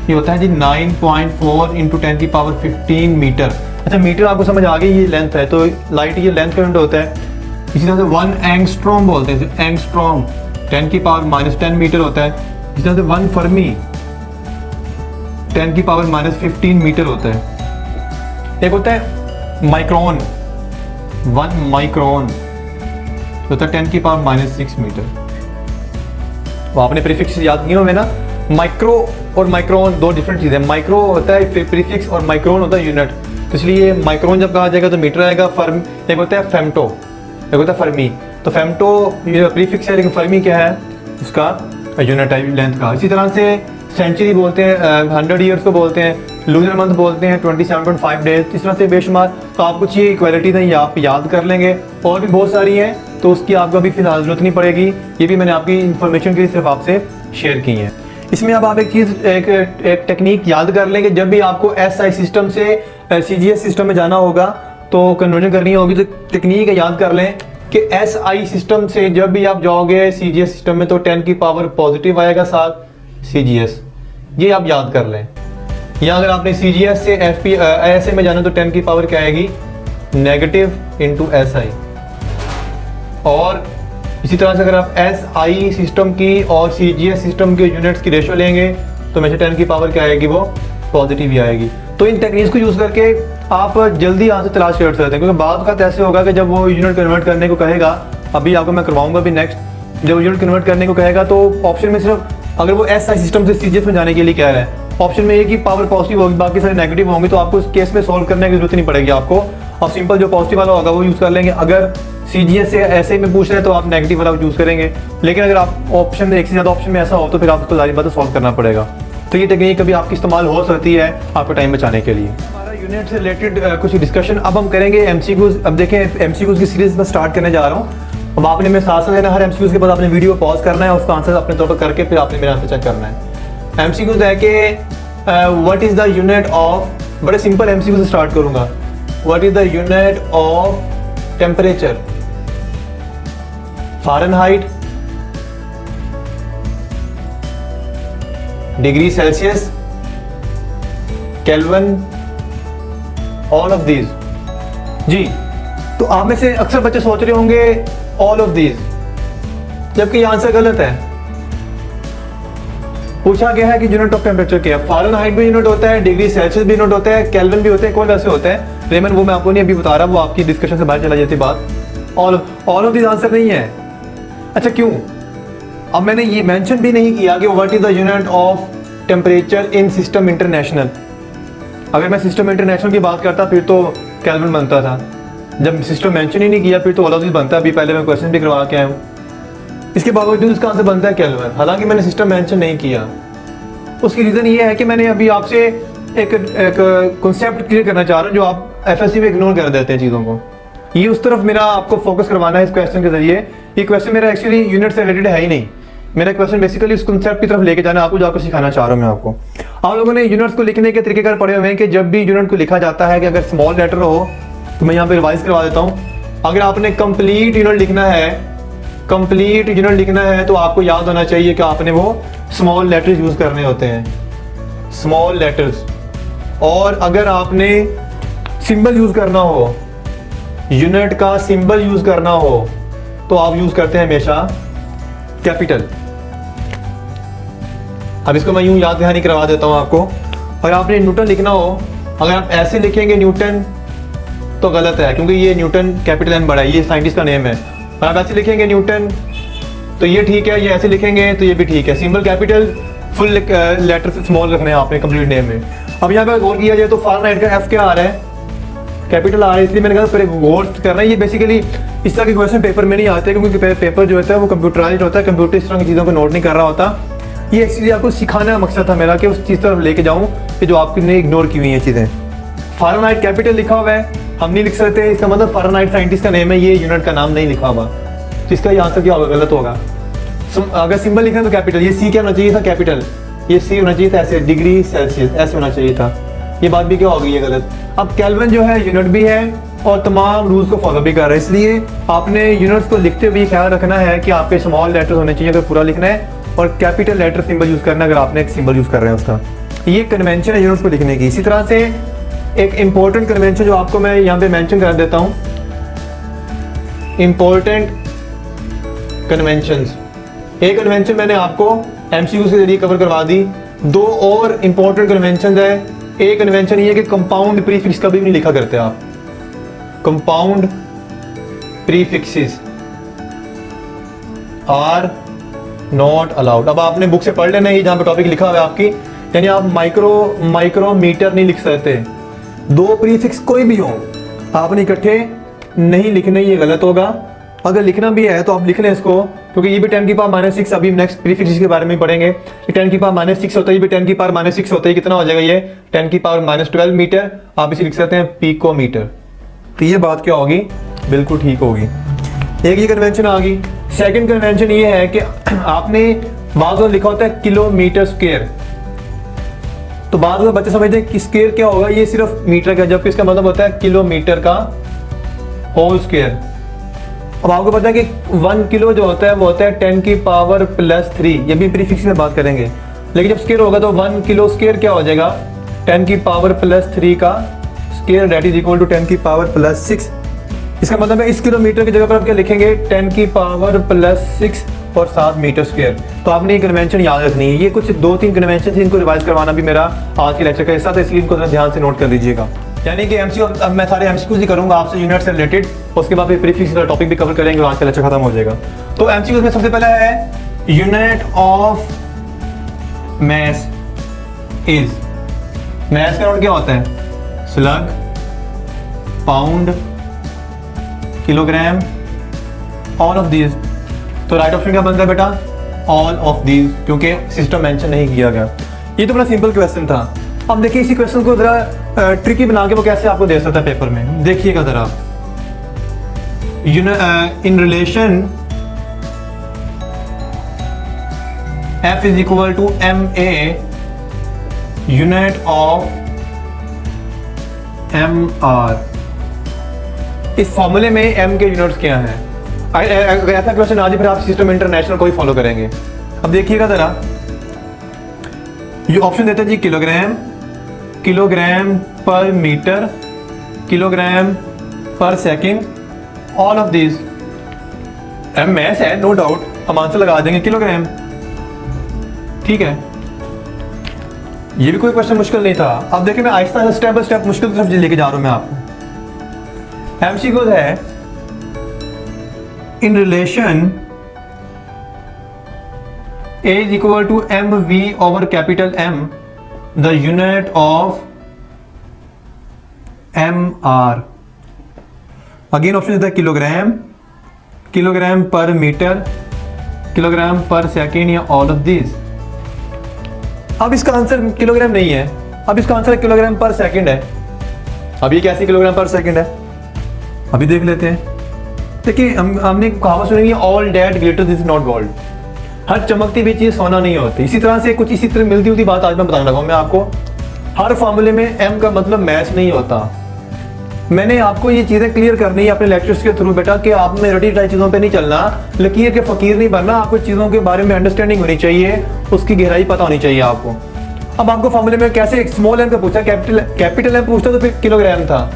ये होता है जी 9.4 × 10 की पावर 15 मीटर। अच्छा, मीटर आपको समझ आ गई, ये लेंथ है, तो लाइट ईयर लेंथ का यूनिट होता है। इसी तरह से 1 एंगस्ट्रॉम बोलते हैं, एंगस्ट्रॉम 10 की पावर -10 मीटर होता है। इसी तरह से 1 फर्मी 10 की पावर -15 मीटर होता है। एक होता है माइक्रोन, 1 माइक्रोन होता है 10 की पावर -6 मीटर। वो आपने प्रीफिक्स याद किए होंगे ना, माइक्रो और माइक्रोन दो डिफरेंट चीज़ें। माइक्रो होता है प्रीफिक्स और माइक्रोन होता है यूनिट। तो इसलिए माइक्रोन जब कहा जाएगा तो मीटर आएगा। फर्म एक होता है फेम्टो, एक होता है फर्मी। तो फेम्टो प्रीफिक्स है, लेकिन फर्मी क्या है उसका यूनिट है लेंथ का। इसी तरह से सेंचुरी बोलते हैं 100 ईयर्स को बोलते हैं, लूनर मंथ बोलते हैं 27.5 डेज। इस तरह से बेशुमार। तो आपको चाहिए इक्वालिटी नहीं, आप याद कर लेंगे। और भी बहुत सारी हैं तो उसकी आपको अभी फिलहाल जरूरत नहीं पड़ेगी। ये भी मैंने आपकी इन्फॉर्मेशन के लिए सिर्फ आपसे शेयर की है। इसमें अब आप एक चीज़ एक टेक्निक याद कर लेंगे। जब भी आपको SI सिस्टम से CGS सिस्टम में जाना होगा तो कन्वर्जन करनी होगी, तो टेक्निक याद कर लें कि SI सिस्टम से जब भी आप जाओगे CGS सिस्टम में तो 10 की पावर पॉजिटिव आएगा साथ CGS, ये आप याद कर लें। या अगर आपने CGS से SA में जाना तो 10 की पावर क्या आएगी नेगेटिव इंटू SI। और इसी तरह से अगर आप SI सिस्टम की और CGS सिस्टम के यूनिट्स की रेशो लेंगे तो हमेशा 10 की पावर क्या आएगी वो पॉजिटिव ही आएगी। तो इन टेक्निक्स को यूज़ करके आप जल्दी आंसर तलाश कर सकते हैं, क्योंकि बाद का ऐसे होगा कि जब वो यूनिट कन्वर्ट करने को कहेगा, अभी आपको मैं करवाऊंगा भी नेक्स्ट, जब यूनिट कन्वर्ट करने को कहेगा तो ऑप्शन में सिर्फ अगर वो SI सिस्टम से CGS में जाने के लिए कह रहा है, ऑप्शन में ये कि पावर पॉजिटिव होगी, बाकी सारे नेगेटिव होंगे, तो आपको इस केस में सॉल्व करने की जरूरत नहीं पड़ेगी आपको। आप सिंपल जो पॉजिटिव वाला होगा वो यूज़ कर लेंगे। अगर CGS से ऐसे में पूछ रहे हैं तो आप नेगेटिव वाला यूज़ करेंगे। लेकिन अगर आप ऑप्शन एक से ज़्यादा ऑप्शन में ऐसा हो तो फिर आपको सारी बातें सॉल्व करना पड़ेगा। तो ये टेक्निक कभी आपकी इस्तेमाल हो सकती है आपका टाइम बचाने के लिए। हमारा यूनिट से रिलेटेड कुछ डिस्कशन अब हम करेंगे MCQs। अब देखें MCQs की सीरीज में स्टार्ट करने जा रहा हूँ। अब आपने मेरे साथ साथ हर MCQs के बाद आपने वीडियो पॉज करना है, उसका आंसर अपने तौर पर करके फिर आपने मेरा आंसर चेक करना है। MCQs है कि what is the unit of, बड़े सिंपल MCQ से स्टार्ट करूँगा। What is the unit of temperature? Fahrenheit, degree Celsius, Kelvin, all of these. जी, तो आप में से अक्सर बच्चे सोच रहे होंगे ऑल ऑफ दीज, जबकि ये आंसर गलत है। पूछा गया है कि यूनिट ऑफ टेम्परेचर क्या है। फ़ारेनहाइट भी यूनिट होता है, डिग्री सेल्सियस भी यूनिट होता है, केल्विन भी होते हैं, कौन वैसे होते हैं रेमन, वो मैं आपको नहीं अभी बता रहा, वो आपकी डिस्कशन से बाहर चला जाती बात। ऑल ऑफ दीज आंसर नहीं है। अच्छा क्यों? अब मैंने ये मेंशन भी नहीं किया कि what is the unit of temperature in system international. अगर मैं सिस्टम इंटरनेशनल की बात करता फिर तो केल्विन बनता था। जब सिस्टम मेंशन ही नहीं किया फिर तो ऑल ऑफ दीज बनता है। अभी पहले मैं क्वेश्चन भी करवा के आया हूँ, इसके बावजूद इसका आंसर बनता है केल्विन, हालांकि मैंने सिस्टम मेंशन नहीं किया। उसकी रीज़न ये है कि मैंने अभी आपसे एक कॉन्सेप्ट क्लियर करना चाह रहा हूँ जो आप FSC में इग्नोर कर देते हैं चीज़ों को। ये उस तरफ मेरा आपको फोकस करवाना है इस क्वेश्चन के जरिए। ये क्वेश्चन मेरा एक्चुअली यूनिट से रिलेटेड है ही नहीं, मेरा क्वेश्चन बेसिकली उस कॉन्सेप्ट की तरफ लेके जाना है आपको, जो आपको सिखाना चाह रहा हूँ मैं आपको। आप लोगों ने यूनिट्स को लिखने के तरीकेकार पढ़े हुए हैं कि जब भी यूनिट को लिखा जाता है कि अगर स्मॉल लेटर हो, तो मैं यहाँ पे रिवाइज करवा देता हूँ। अगर आपने कंप्लीट यूनिट लिखना है, कंप्लीट यूनिट लिखना है तो आपको याद होना चाहिए कि आपने वो स्मॉल लेटर्स यूज करने होते हैं, स्मॉल लेटर्स। और अगर आपने सिंबल यूज करना हो, यूनिट का सिंबल यूज करना हो, तो आप यूज करते हैं हमेशा कैपिटल। अब इसको मैं यूं याद दहानी करवा देता हूं आपको। अगर आपने न्यूटन लिखना हो, अगर आप ऐसे लिखेंगे न्यूटन तो गलत है, क्योंकि ये न्यूटन कैपिटल N बड़ा है, ये साइंटिस्ट का नेम है। और आप ऐसे लिखेंगे न्यूटन तो ये ठीक है, ये ऐसे लिखेंगे तो ये भी ठीक है। सिंबल कैपिटल, फुल लेटर से स्मॉल रखने हैं आपने कंप्लीट नेम में। अब यहाँ पे गौर किया जाए तो फ़ारेनहाइट का F क्या आ रहा है, कैपिटल आ रहा है, इसलिए मैंने कहा फिर गौर करना है। ये बेसिकली इस तरह के क्वेश्चन पेपर में नहीं आते, क्योंकि पेपर जो होता है वो कंप्यूटराइज्ड होता है, कंप्यूटर इस तरह की चीज़ों को नोट नहीं कर रहा होता। ये एक्चुअली आपको सिखाने का मकसद था मेरा कि उस चीज़ तरफ लेके जाऊँ कि जो आपने इग्नोर की हुई हैं चीज़ें। फ़ारेनहाइट कैपिटल लिखा हुआ है, हम नहीं लिख सकते, इसका मतलब फ़ारेनहाइट साइंटिस्ट का नेम है, ये यूनिट का नाम नहीं लिखा हुआ, तो इसका ये आंसर क्या होगा, गलत होगा। अगर सिंबल लिखना है तो कैपिटल, ये C क्या होना चाहिए था, कैपिटल, ये C होना चाहिए था ऐसे, डिग्री सेल्सियस ऐसे होना चाहिए था, ये बात भी क्या होगी, ये गलत। अब केल्विन जो है यूनिट भी है और तमाम रूल्स को फॉलो भी कर रहा है, इसलिए आपने यूनिट्स को लिखते हुए ख्याल रखना है कि आपके स्मॉल लेटर्स होने चाहिए अगर पूरा लिखना है, और कैपिटल लेटर सिंबल यूज़ करना अगर आपने एक सिंबल यूज़ कर रहे हैं उसका। ये कन्वेंशन है यूनिट्स को लिखने की। इसी तरह से एक इम्पोर्टेंट कन्वेंशन जो आपको मैं यहाँ पे मेंशन कर देता हूँ, इम्पोर्टेंट कन्वेंशंस। एक कन्वेंशन मैंने आपको MCQ के जरिए कवर करवा दी, दो और इम्पोर्टेंट कन्वेंशन है। एक कन्वेंशन ये है कि कंपाउंड प्रीफिक्स कभी भी नहीं लिखा करते आप, compound prefixes are not allowed. अब आपने बुक से पढ़ लेना है जहाँ पे टॉपिक लिखा हुआ है आपकी, यानी आप माइक्रोमीटर नहीं लिख सकते। दो प्रीफिक्स कोई भी हो आपने इकट्ठे नहीं लिखने, ये गलत होगा। अगर लिखना भी है तो आप लिख लें इसको, क्योंकि ये भी 10 की पावर -6, अभी नेक्स्ट प्रीफिक्स के बारे में पढ़ेंगे। 10 की पावर -6 होता है, ये भी 10 की पावर -6 होता है, कितना हो जाएगा ये 10 की पावर -12 मीटर। आप इसे लिख सकते हैं पिकोमीटर। तो ये बात क्या होगी, बिल्कुल ठीक होगी। एक ये कन्वेंशन आ गई। सेकंड कन्वेंशन ये है कि आपने बाद में लिखा होता है किलोमीटर स्क्वायर, तो बाद में बच्चे समझते हैं कि स्क्वायर क्या होगा, ये सिर्फ मीटर का, जबकि इसका मतलब होता है किलोमीटर का होल स्क्वायर। अब आपको पता है कि 1 किलो जो होता है वो होता है 10 की पावर +3, ये भी प्रीफिक्स में बात करेंगे। लेकिन जब स्क्वायर होगा तो 1 किलो स्क्वायर क्या हो जाएगा, 10 की पावर +3 का square, that is equal to 10 की पावर +6। इसका मतलब है इस किलोमीटर की जगह पर आप क्या लिखेंगे, 10 की पावर +6 और 7 मीटर स्क्वायर। तो आपने ये कन्वेंशन याद रखनी है। ये कुछ 2-3 कन्वेंशन इनको रिवाइज करवाना भी मेरा आज के लेक्चर का हिस्सा था, इसलिए इनको ध्यान से नोट कर लीजिएगा। यानी कि एमसीक्यू, अब मैं सारे एमसीक्यूज ही करूंगा आपसे यूनिट से रिलेटेड, उसके बाद फिर प्रीफिक्स का टॉपिक भी कवर करेंगे, आज का लेक्चर खत्म हो जाएगा। तो एमसीक्यूज में सबसे पहला है यूनिट ऑफ मास इज। मास का यूनिट क्या होता है, slug, pound, kilogram, all of these. तो राइट ऑप्शन क्या बनता है बेटा, ऑल ऑफ दीज, क्योंकि सिस्टम मेंशन नहीं किया गया। ये तो बड़ा सिंपल क्वेश्चन था। अब देखिए इसी क्वेश्चन को जरा ट्रिकी बना के वो कैसे आपको दे सकता है पेपर में, देखिएगा जरा। In relation F is equal to MA unit of MR। इस फॉर्मूले में M के यूनिट्स क्या हैं? अगर ऐसा क्वेश्चन आ जाए फिर आप सिस्टम इंटरनेशनल को ही फॉलो करेंगे। अब देखिएगा जरा, ये ऑप्शन देते हैं जी किलोग्राम, किलोग्राम पर मीटर, किलोग्राम पर second, all of this. Math है नो डाउट, हम आंसर लगा देंगे किलोग्राम, ठीक है। ये भी कोई क्वेश्चन मुश्किल नहीं था। अब देखिए मैं आहिस्ता स्टेप बाय स्टेप मुश्किल की तरफ लेके जा रहा हूं मैं आपको। एमसीक्यू है in relation A is equal to mv over capital M, the unit of mr। Again option देता है किलोग्राम, किलोग्राम पर मीटर, किलोग्राम पर सेकेंड या ऑल ऑफ दिस। अब इसका आंसर किलोग्राम नहीं है, अब इसका आंसर किलोग्राम पर सेकेंड है। अब ये कैसे किलोग्राम पर सेकेंड है, अभी देख लेते हैं। देखिए हमने कहावत सुनी है, all that glitters is not gold. हर चमकती हुई चीज सोना नहीं होती। इसी तरह से कुछ इसी तरह मिलती जुलती बात आज मैं बताने लगा हूं मैं आपको। हर फॉर्मूले में एम का मतलब मैच नहीं होता। मैंने आपको ये चीजें क्लियर करनी है अपने लेक्चर्स के थ्रू बेटा, कि आपने रटी टाइप चीजों पे नहीं चलना, लकीर के फकीर नहीं बनना। आपको चीजों के बारे में अंडरस्टैंडिंग होनी चाहिए, उसकी गहराई पता होनी चाहिए आपको। अब आपको फॉर्मूले में कैसे स्मॉल एम का पूछा, कैपिटल एम पूछता तो फिर किलोग्राम था,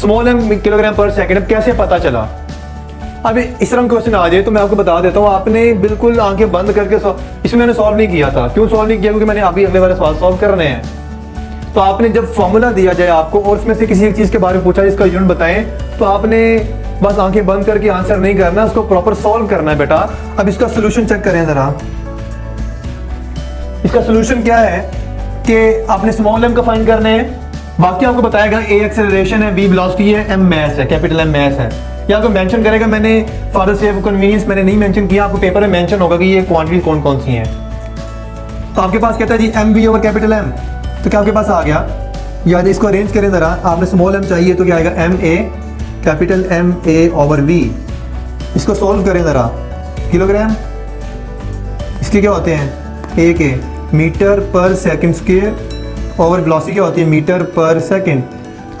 स्मॉल एम किलोग्राम पर सेकेंड, अब कैसे पता चला। अब इस तरह क्वेश्चन आ जाए तो मैं आपको बता देता हूँ, आपने बिल्कुल आंखें बंद करके इसमें मैंने सॉल्व नहीं किया था। क्यों सॉल्व नहीं किया, क्योंकि मैंने अभी अगले वाले सवाल सॉल्व करने हैं। तो आपने जब फॉर्मूला दिया जाए आपको और उसमें से किसी एक चीज के बारे में पूछा इसका यूनिट बताएं, तो आपने बस आंखें बंद करके आंसर नहीं करना, उसको प्रॉपर सॉल्व करना है बेटा। अब इसका सोल्यूशन चेक करें जरा। इसका सोल्यूशन क्या है कि आपने स्मॉल एम का फाइंड करने हैं, बाकी आपको बताएगा ए एक्सेलरेशन है, बी वेलोसिटी है, एम मास है, कैपिटल एम मास है। या आपको मेंशन करेगा, मैंने फॉर सेव कन्वीनियंस मैंने नहीं मेंशन किया, आपको पेपर में मेंशन होगा कि ये क्वांटिटी कौन कौन सी हैं। तो आपके पास कहता है जी M B over capital M, तो क्या आपके पास आ गया, या इसको अरेंज करें जरा। आपने स्मॉल एम चाहिए तो क्या आएगा, M A capital M A over V. इसको सॉल्व करें जरा। किलोग्राम इसके क्या होते हैं, ए के मीटर पर सेकंड स्क्वायर, ओवर वेलोसिटी क्या होती है, मीटर पर सेकंड।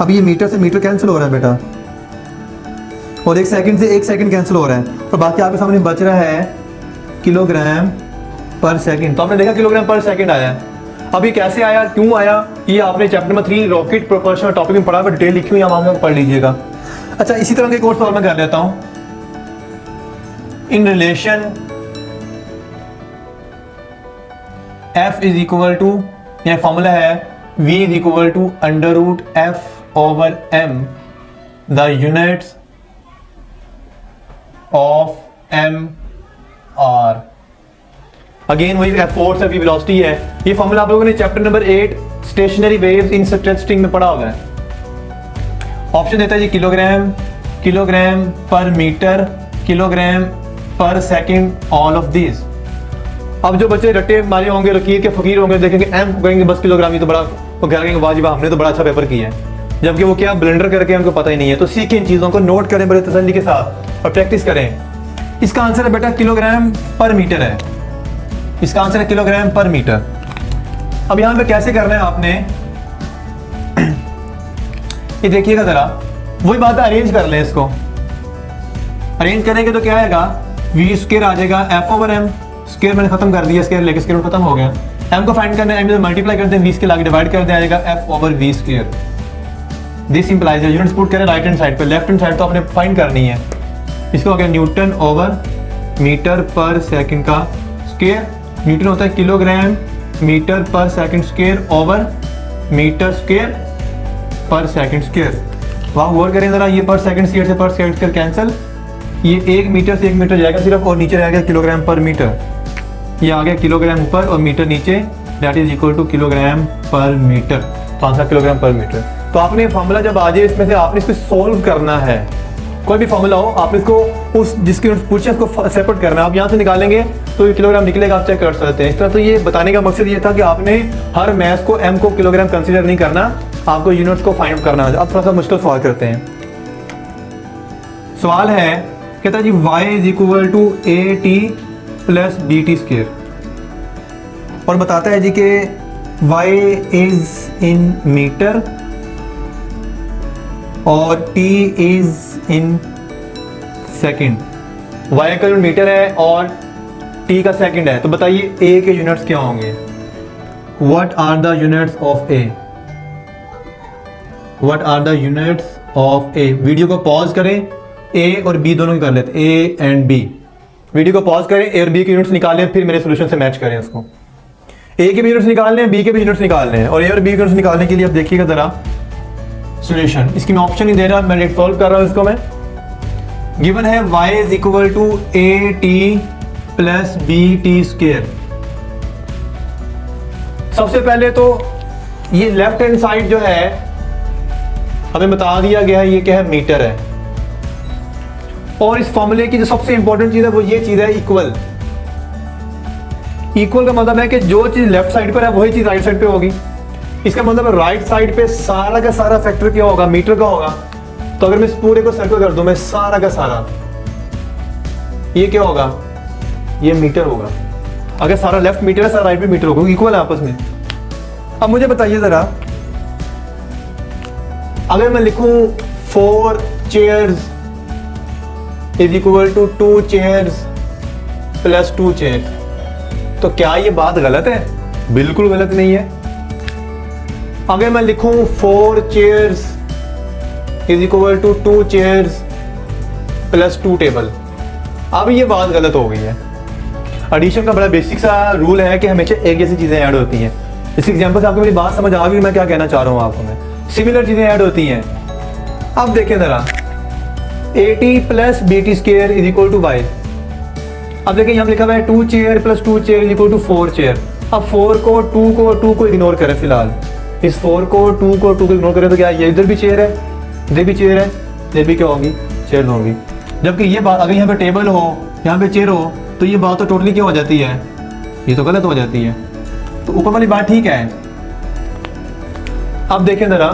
अब ये मीटर से मीटर कैंसिल हो रहा है बेटा, और एक सेकंड से एक सेकंड कैंसिल हो रहा है, और बाकी आपके सामने बच रहा है किलोग्राम पर सेकंड। तो आपने देखा किलोग्राम पर सेकंड आया है। अब ये कैसे आया, क्यों आया, ये आपने chapter number 3 rocket propulsion topic में पढ़ा, पर डिटेल लिखी हुई है, आप पढ़ लीजिएगा। अच्छा इसी तरह के कोर्स और मैं कर लेता हूं। In relation F is equal to, यह फॉर्मूला है V is equal to √F over M, the units of MR। Again वही फोर्स है, वेलोसिटी है। ये फॉर्मूला आप लोगों ने chapter number 8 stationary waves in stretching में पढ़ा होगा। ऑप्शन देता है जी किलोग्राम, किलोग्राम पर मीटर, किलोग्राम पर सेकंड, ऑल ऑफ दीज। अब जो बच्चे रट्टे मारे होंगे, लकीर के फकीर होंगे, देखेंगे एम कहेंगे बस किलोग्राम, ये तो बड़ा, वो कह कहेंगे वाह जी वाह हमने तो बड़ा अच्छा पेपर किया है, जबकि वो क्या ब्लेंडर करके उनको पता ही नहीं है। तो सीखें इन चीज़ों को, नोट करें बड़े तसल्ली के साथ और प्रैक्टिस करें। इसका आंसर है बेटा किलोग्राम पर मीटर है, इसका आंसर है किलोग्राम पर मीटर। अब यहाँ पे कैसे करना है आपने, ये देखिएगा जरा, वही बात है, अरेंज कर लें इसको। अरेंज करेंगे तो क्या आएगा, वी स्क्वायर आ जाएगा, एफ ओवर एम, स्क्वायर मैंने खत्म कर दिया, स्क्वायर लेके स्क्वायर खत्म हो गया। एम को फाइंड करना है, एम मल्टीप्लाई करते हैं, वी स्क्वायर आगे डिवाइड कर दिया जाएगा, F over V square. This implies units put करें राइट हैंड साइड पे, लेफ्ट हैंड साइड तो आपने फाइंड करनी है। इसको हो गया न्यूटन ओवर मीटर पर सेकंड का स्क्वायर, न्यूटन होता है किलोग्राम मीटर पर second square over metre square पर सेकंड स्क्वायर। वहाँ गौर करें जरा, ये पर सेकंड स्क्वायर से पर सेकंड स्क्वायर कैंसिल, ये 1 मीटर से 1 मीटर जाएगा सिर्फ, और नीचे रहेगा किलोग्राम पर मीटर। ये आ गया किलोग्राम ऊपर और मीटर नीचे, that is equal to kilogram पर मीटर। तो आंसर किलोग्राम पर मीटर। तो आपने फॉर्मूला जब आ जाए इसमें से आपने इसको सोल्व करना है, कोई भी फॉर्मूला हो आपने इसको उस जिसकी पूछे उसको सेपरेट करना है। आप यहाँ से निकालेंगे तो किलोग्राम निकलेगा, आप चेक कर सकते हैं इस तरह। तो ये बताने का मकसद ये था कि आपने हर मैथ को एम को किलोग्राम कंसीडर नहीं करना, आपको यूनिट्स को फाइंड करना है। अब थोड़ा सा मुश्किल सवाल करते हैं। सवाल है, कहता है जी y is equal to A T plus B T square, और बताता है जी कि y इज इन मीटर और t is in second. y का यूनिट मीटर है और t का सेकंड है, तो बताइए a के यूनिट्स क्या होंगे। What are the units of a, what are the units of a। Video को पॉज करें, a और b दोनों की कर लेते हैं, a एंड b। वीडियो को पॉज करें, a और b के यूनिट्स निकालें, फिर मेरे सोल्यूशन से मैच करें उसको। a के भी यूनिट्स निकालने हैं, b के भी यूनिट्स निकालने हैं, और a और b के यूनिट्स निकालने के लिए अब देखिएगा जरा सोल्यूशन। इसकी मैं ऑप्शन नहीं दे रहा, मैं सॉल्व कर रहा हूं इसको। मैं गिवन है y is equal to A T plus B T square. सबसे पहले तो ये लेफ्ट हैंड साइड जो है हमें बता दिया गया है, ये क्या है, मीटर है। और इस फॉर्मूले की जो सबसे इंपॉर्टेंट चीज है वो ये चीज है, इक्वल। इक्वल का मतलब है कि जो चीज लेफ्ट साइड पर है वही चीज राइट साइड पे होगी। इसका मतलब राइट साइड पे सारा का सारा फैक्टर क्या होगा, मीटर का होगा। तो अगर मैं इस पूरे को सर्कल कर दूं, मैं सारा का सारा, ये क्या होगा, ये मीटर होगा। अगर सारा लेफ्ट मीटर है, सारा राइट पे मीटर होगा, इक्वल है आपस में। अब मुझे बताइए जरा, अगर मैं लिखूं 4 chairs is equal to 2 chairs plus 2 chairs, तो क्या ये बात गलत है? बिल्कुल गलत नहीं है। अगर मैं लिखूं 4 chairs is equal to 2 chairs plus 2 table, अब ये बात गलत हो गई है। एडिशन का बड़ा बेसिक सा रूल है कि हमेशा एक जैसी चीजें ऐड होती हैं। इस एग्जांपल से आपको मेरी बात समझ आ गई, मैं क्या कहना चाह रहा हूँ आपको। मैं सिमिलर चीजें ऐड होती हैं। अब देखें जरा, A T plus B T square is equal to Y. अब देखिए यहाँ लिखा हुआ है 2 chair plus 2 chair is equal to 4 chair. अब 4 को 2 को इग्नोर करें फिलहाल, इस 4 को 2 को इग्नोर करें तो क्या ये इधर भी चेयर है, इधर भी चेयर है, इधर भी क्या होगी, चेयर होगी। जबकि ये बात अगर यहाँ पे टेबल हो, यहाँ पे चेयर हो, तो ये बात तो टोटली क्या हो जाती है, ये तो गलत हो जाती है। तो ऊपर वाली बात ठीक है। अब देखें जरा,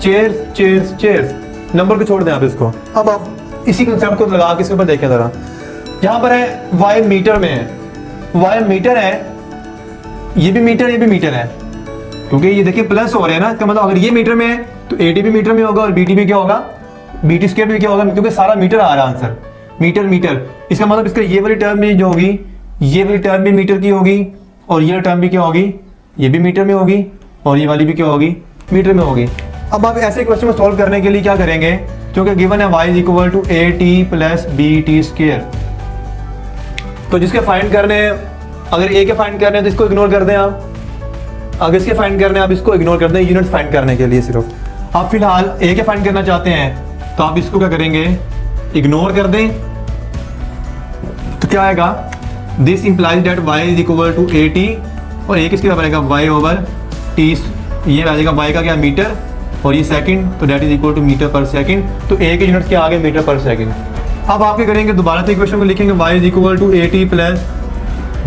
चेयर्स चेयर्स चेयर्स, नंबर को छोड़ दें आप इसको। अब आप इसी कंसेप्ट को लगा के इसके ऊपर देखें जरा, यहाँ पर है वाई मीटर में है, वाई मीटर है, ये भी मीटर, ये भी मीटर है, क्योंकि ये देखिए प्लस हो रहे हैं ना। इसका मतलब अगर ये मीटर में है तो एटी भी मीटर में होगा और बीटी भी क्या होगा, बीटी स्क्वायर भी क्या होगा, क्योंकि सारा मीटर आ रहा है आंसर, मीटर मीटर। इसका मतलब इसका ये वाली टर्म भी जो होगी, ये वाली टर्म भी मीटर की होगी, और ये टर्म भी क्या होगी, ये भी मीटर में होगी, और ये वाली भी क्या होगी, मीटर में होगी। अब आप ऐसे क्वेश्चन को सॉल्व करने के लिए क्या करेंगे, क्योंकि गिवन है y is equal to A T plus B T square, तो जिसके फाइंड करने हैं, अगर a के फाइंड करने हैं तो इसको इग्नोर कर दें आप, अगर इसके फाइंड करने हैं आप इसको इग्नोर कर दें, यूनिट फाइंड करने के लिए सिर्फ। आप फिलहाल a के फाइंड करना चाहते हैं तो आप इसको क्या करेंगे, इग्नोर कर दें, तो क्या आएगा, this implies that y is equal to A T, और एक किसके बराबर आएगा y ओवर टी, ये आ जाएगा y का क्या मीटर और ये सेकंड, तो that is equal to metre पर सेकंड। तो a के यूनिट क्या आ गए मीटर पर सेकंड। अब आप क्या करेंगे, दोबारा से इक्वेशन को लिखेंगे y is equal to A T plus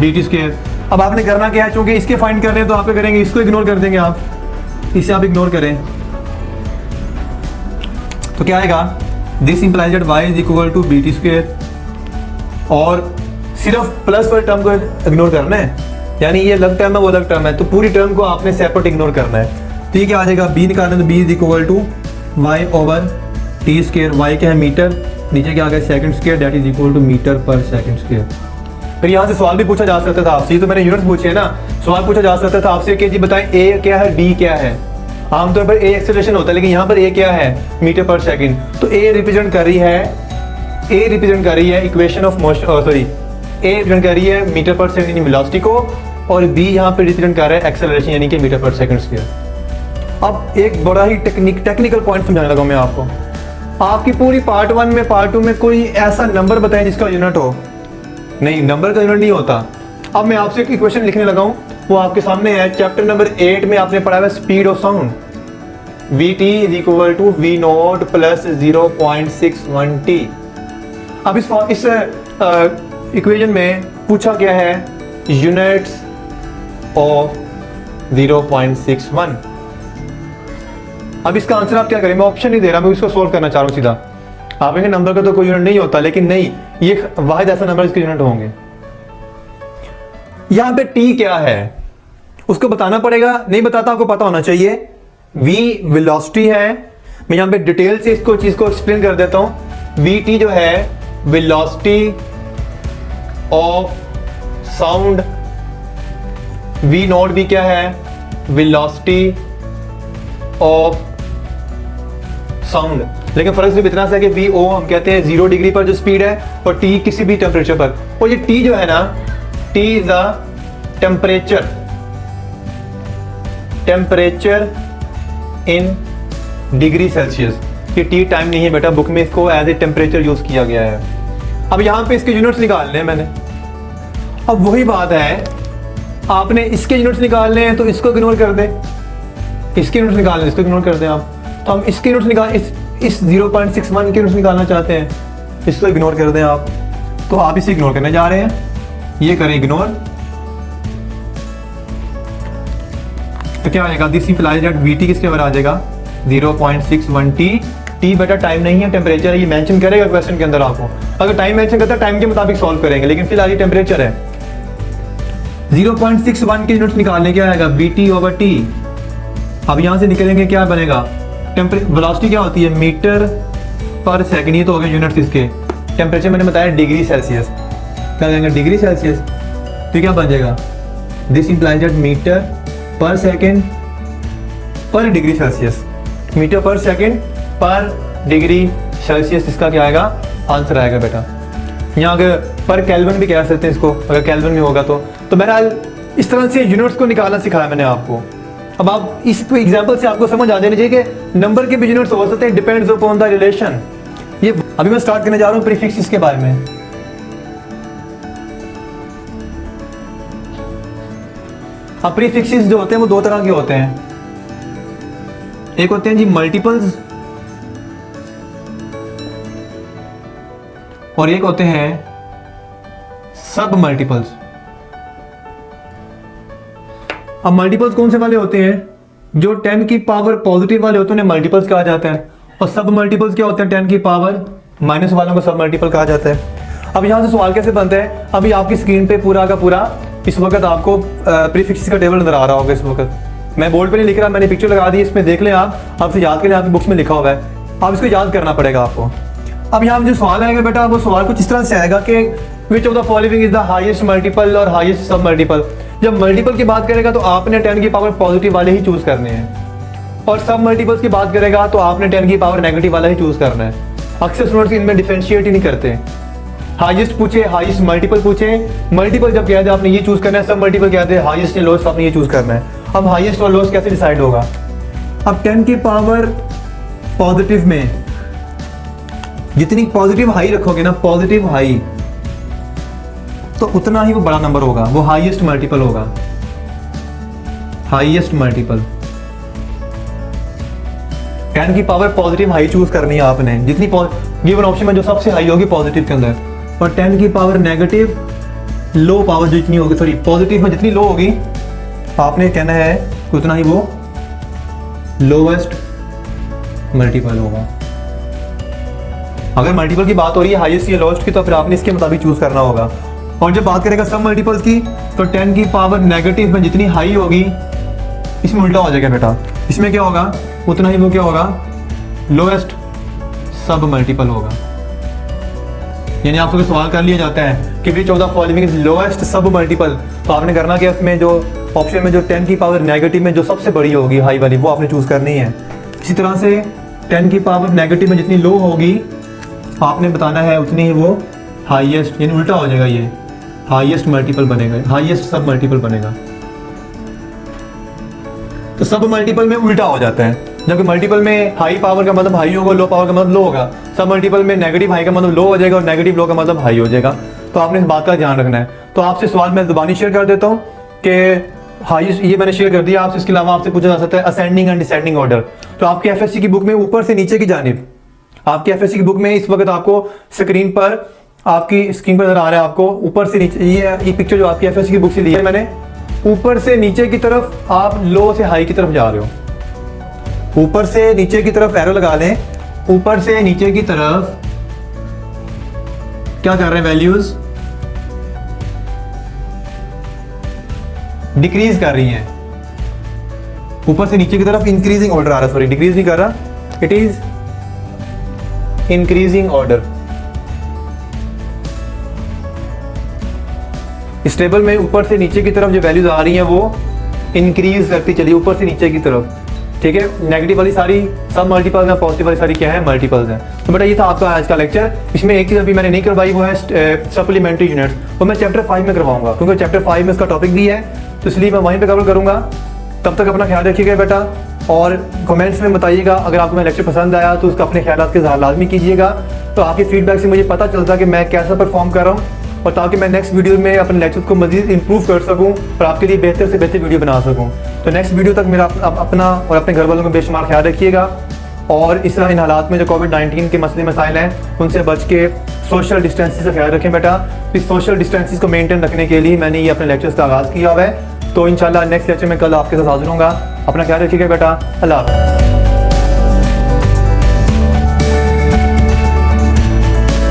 D T square. अब आपने करना क्या है, चूंकि इसके फाइंड कर रहे हैं तो आप क्या करेंगे, इसको इग्नोर कर देंगे, आप इसे आप इग्नोर करें तो क्या आएगा, this implies that y is equal to B T square, और सिर्फ प्लस वाले टर्म को इग्नोर करना है, यानी ये अलग टर्म है वो अलग टर्म है, तो पूरी टर्म को आपने सेपरेट इग्नोर करना है। तो ये क्या आ जाएगा, b निकालना, तो b is equal to Y over T square, Y क्या है मीटर, नीचे क्या आ गया second square, that is equal to metre पर सेकंड स्क्वायर। फिर यहाँ से सवाल भी पूछा जा सकता था आपसे, तो मैंने यूनिट्स पूछे है ना, सवाल पूछा जा सकता था आपसे कि जी बताएं a क्या है b क्या है। आमतौर पर a एक्सेलरेशन होता है, लेकिन यहाँ पर a क्या है, मीटर पर सेकंड, तो a रिप्रेजेंट कर रही है equation of motion, sorry a represent कर रही है मीटर पर सेकंड यानी वेलोसिटी को, और b यहाँ पे रिप्रेजेंट कर रहा है एक्सेलरेशन यानी कि मीटर पर सेकंड स्क्वायर। अब एक बड़ा ही टेक्निकल पॉइंट समझाने लगा मैं आपको, आपकी पूरी पार्ट 1 में पार्ट 2 में कोई ऐसा नंबर बताएं जिसका यूनिट हो, नहीं नंबर का यूनिट नहीं होता। अब मैं आपसे एक इक्वेशन लिखने लगा हूँ, वो आपके सामने है, चैप्टर नंबर 8 में आपने पढ़ा है speed of sound, vt is equal to v nought plus 0.61 t। अब इस इक्वेशन में पूछा गया है यूनिट्स ऑफ 0.61। अब इसका आंसर आप क्या करें, मैं ऑप्शन नहीं दे रहा, मैं इसको सोल्व करना चाह रहा हूँ सीधा। आप कहेंगे नंबर का तो कोई यूनिट नहीं होता, लेकिन नहीं, ये वाहिद ऐसा नंबर इसके यूनिट होंगे। यहाँ पे t क्या है उसको बताना पड़ेगा, नहीं बताता आपको पता होना चाहिए। v वेलोसिटी है, मैं यहाँ पे डिटेल से इसको चीज को एक्सप्लेन कर देता हूँ। vt जो है velocity of sound, v not भी क्या है, वेलोसिटी ऑफ साउंड, लेकिन फर्क सिर्फ इतना सा है कि वी ओ हम कहते हैं 0 डिग्री पर जो स्पीड है, और टी किसी भी टेम्परेचर पर, और ये टी जो है ना, T is the temperature in degree Celsius. ये टी टाइम नहीं है बेटा, बुक में इसको एज ए टेम्परेचर यूज किया गया है। अब यहाँ पे इसके यूनिट्स निकालने हैं मैंने। अब वही बात है, आपने इसके यूनिट्स निकालने हैं तो इसको इग्नोर कर दे, इसके यूनिट्स निकालने इसको इग्नोर कर दें आप। तो हम इसके यूनिट्स निकाल इस 0.61 के यूनिट्स निकालना चाहते हैं, इसको इग्नोर कर दें आप, तो आप इसे इग्नोर करने जा रहे हैं, ये करें इग्नोर, तो क्या आएगा, दिस इंप्लाइज दैट vt किसके बराबर आ जाएगा 0.61 t। t बेटा टाइम नहीं है, टेम्परेचर है, ये मेंशन करेगा क्वेश्चन के अंदर आपको, अगर टाइम मेंशन करता है टाइम के मुताबिक सॉल्व करेंगे, लेकिन फिलहाल ये टेम्परेचर है। 0.61 के यूनिट्स निकालने क्या आएगा, vt ओवर t। अब यहाँ से निकलेंगे क्या बनेगा, वेलोसिटी क्या होती है, मीटर पर सेकंड, ये तो हो गया यूनिट्स इसके। टेम्परेचर मैंने बताया डिग्री सेल्सियस, क्या कहेंगे डिग्री सेल्सियस, तो क्या बन जाएगा, दिस इंप्लाइज दैट मीटर पर सेकंड पर डिग्री सेल्सियस, मीटर पर सेकंड पर डिग्री सेल्सियस, इसका क्या आएगा आंसर आएगा बेटा। यहाँ अगर पर केल्विन भी कह सकते हैं इसको, अगर केल्विन में होगा तो बहरहाल इस तरह से यूनिट्स को निकालना सिखाया मैंने आपको। अब आप इस एग्जांपल से आपको समझ आ जानी चाहिए कि नंबर के भी यूनिट्स हो सकते हैं, डिपेंड्स अपॉन द रिलेशन। ये अभी मैं स्टार्ट करने जा रहा हूँ प्रीफिक्सेस के बारे में। अब प्रीफिक्सेस जो होते हैं वो दो तरह के होते हैं, एक होते हैं जी मल्टीपल्स, और एक होते हैं सब मल्टीपल्स। अब मल्टीपल्स कौन से वाले होते हैं, जो 10 की पावर पॉजिटिव वाले होते हैं मल्टीपल्स कहा जाता है, और सब मल्टीपल्स क्या होते हैं, 10 की पावर माइनस वालों को सब मल्टीपल कहा जाता है। अब यहाँ से सवाल कैसे बनता है, अभी आपकी स्क्रीन पे पूरा का पूरा इस वक्त आपको प्रीफिक्सेस का टेबल नजर आ रहा होगा। इस वक्त मैं बोर्ड पे नहीं लिख रहा, मैंने पिक्चर लगा दी, इसमें देख लें आपसे याद करें, आपकी बुक्स में लिखा हुआ है, आप इसको याद करना पड़ेगा आपको। अब यहाँ जो सवाल आएगा बेटा, वो सवाल कुछ इस तरह से आएगा कि which of the following is the highest multiple और हाईएस्ट सब मल्टीपल। जब मल्टीपल की बात करेगा तो आपने 10 की पावर पॉजिटिव वाले ही चूज करने हैं, और सब मल्टीपल्स की बात करेगा तो आपने 10 की पावर नेगेटिव वाला ही चूज करना है। अक्सर स्टूडेंट्स इनमें डिफरेंशिएट ही नहीं करते, हाईएस्ट पूछे हाईएस्ट मल्टीपल पूछे, मल्टीपल जब कह दे आपने ये चूज करना है, सब मल्टीपल कह दे हाईएस्ट या लोएस्ट आपने ये चूज करना है। अब हाईएस्ट और लोएस्ट कैसे डिसाइड होगा, अब 10 की पावर पॉजिटिव में जितनी पॉजिटिव हाई रखोगे ना, पॉजिटिव हाई, तो उतना ही वो बड़ा नंबर होगा, वो हाईएस्ट मल्टीपल होगा, हाईएस्ट मल्टीपल। 10 की पावर पॉजिटिव हाई चूज करनी है आपने, जितनी गिवन ऑप्शन में जो सबसे हाई होगी पॉजिटिव के अंदर, और 10 की पावर नेगेटिव लो पावर जो जितनी होगी, सॉरी पॉजिटिव में जितनी लो होगी आपने कहना है उतना ही वो लोवेस्ट मल्टीपल होगा। अगर मल्टीपल की बात हो रही है हाईएस्ट या लोएस्ट की, तो फिर आपने इसके मुताबिक चूज करना होगा। और जब बात करेगा सब मल्टीपल्स की, तो 10 की पावर नेगेटिव में जितनी हाई होगी इसमें उल्टा हो जाएगा बेटा, इसमें क्या होगा उतना ही वो क्या होगा लोएस्ट सब मल्टीपल होगा। यानी आपसे सवाल कर लिया जाता है कि 14 फॉलोइंग इज लोएस्ट सब मल्टीपल, तो आपने करना क्या, उसमें जो ऑप्शन में जो 10 की पावर नेगेटिव में जो सबसे बड़ी होगी हाई वाली वो आपने चूज करनी है। इसी तरह से 10 की पावर नेगेटिव में जितनी लो होगी आपने बताना है उतनी ही वो हाईएस्ट, यानी उल्टा हो जाएगा, ये हाईएस्ट मल्टीपल बनेगा, हाईएस्ट सब मल्टीपल बनेगा। तो सब मल्टीपल में उल्टा हो जाता है, जबकि मल्टीपल में हाई पावर का मतलब हाई होगा, लो पावर का मतलब लो होगा। सब मल्टीपल में नेगेटिव हाई का मतलब लो हो जाएगा और नेगेटिव लो का मतलब हाई हो जाएगा। तो आपने इस बात का ध्यान रखना है। तो आपसे सवाल मैं ज़ुबानी शेयर कर देता हूँ कि हाईएस्ट ये मैंने शेयर कर दिया आपसे। इसके अलावा आपसे पूछा जा सकता है असेंडिंग एंड डिसेंडिंग ऑर्डर। तो आपकी एफएससी की बुक में ऊपर से नीचे की जानिब, आपकी एफएससी की बुक में इस वक्त आपको स्क्रीन पर नजर आ रहा है, आपको ऊपर से नीचे ये पिक्चर जो आपकी एफएससी की बुक से ली है मैंने, ऊपर से नीचे की तरफ आप लो से हाई की तरफ जा रहे हो। ऊपर से नीचे की तरफ एरो लगा लें, ऊपर से नीचे की तरफ क्या कर रहे हैं, वैल्यूज डिक्रीज कर रही हैं। ऊपर से नीचे की तरफ इंक्रीजिंग ऑर्डर आ रहा है, सॉरी डिक्रीज नहीं कर रहा, इट इज इंक्रीजिंग ऑर्डर। इस टेबल में ऊपर से नीचे की तरफ जो वैल्यूज आ रही हैं वो इंक्रीज करती चलिए ऊपर से नीचे की तरफ, ठीक है। नेगेटिव वाली सारी सब मल्टीपल्स हैं, पॉजिटिव वाली सारी क्या है, मल्टीपल्स हैं। तो बेटा ये था आपका आज का लेक्चर। इसमें एक चीज़ अभी मैंने नहीं करवाई, वो है सप्लीमेंट्री यूनिट्स, वो मैं चैप्टर 5 में करवाऊंगा, क्योंकि चैप्टर 5 में इसका टॉपिक भी है, तो इसलिए मैं वहीं पे कवर करूंगा। तब तक अपना ख्याल रखिएगा बेटा, और कमेंट्स में बताइएगा अगर आपको मेरा लेक्चर पसंद आया तो उसका अपने ख्यालात के इज़हार लाजमी कीजिएगा। तो आपके फीडबैक से मुझे पता चलता है कि मैं कैसा परफॉर्म कर रहा हूँ, और ताकि मैं नेक्स्ट वीडियो में अपने लेक्चर को मजीद इंप्रूव कर सकूं और आपके लिए बेहतर से बेहतर वीडियो बना सकूं। तो नेक्स्ट वीडियो तक मेरा अपना और अपने घर वालों का बेशुमार ख्याल रखिएगा, और इस तरह इन हालात में जो कोविड-19 के मसले मसाइल हैं उनसे बच के सोशल डिस्टेंसिंग का ख्याल रखें बेटा। इस सोशल डिस्टेंसिंग को मेंटेन रखने के लिए मैंने ये अपने लेक्चर्स का आगाज़ किया हुआ है। तो इंशाल्लाह नेक्स्ट लेक्चर में कल आपके साथ हाजिर होऊंगा। अपना ख्याल रखिएगा बेटा, अल्लाह हाफ़िज़।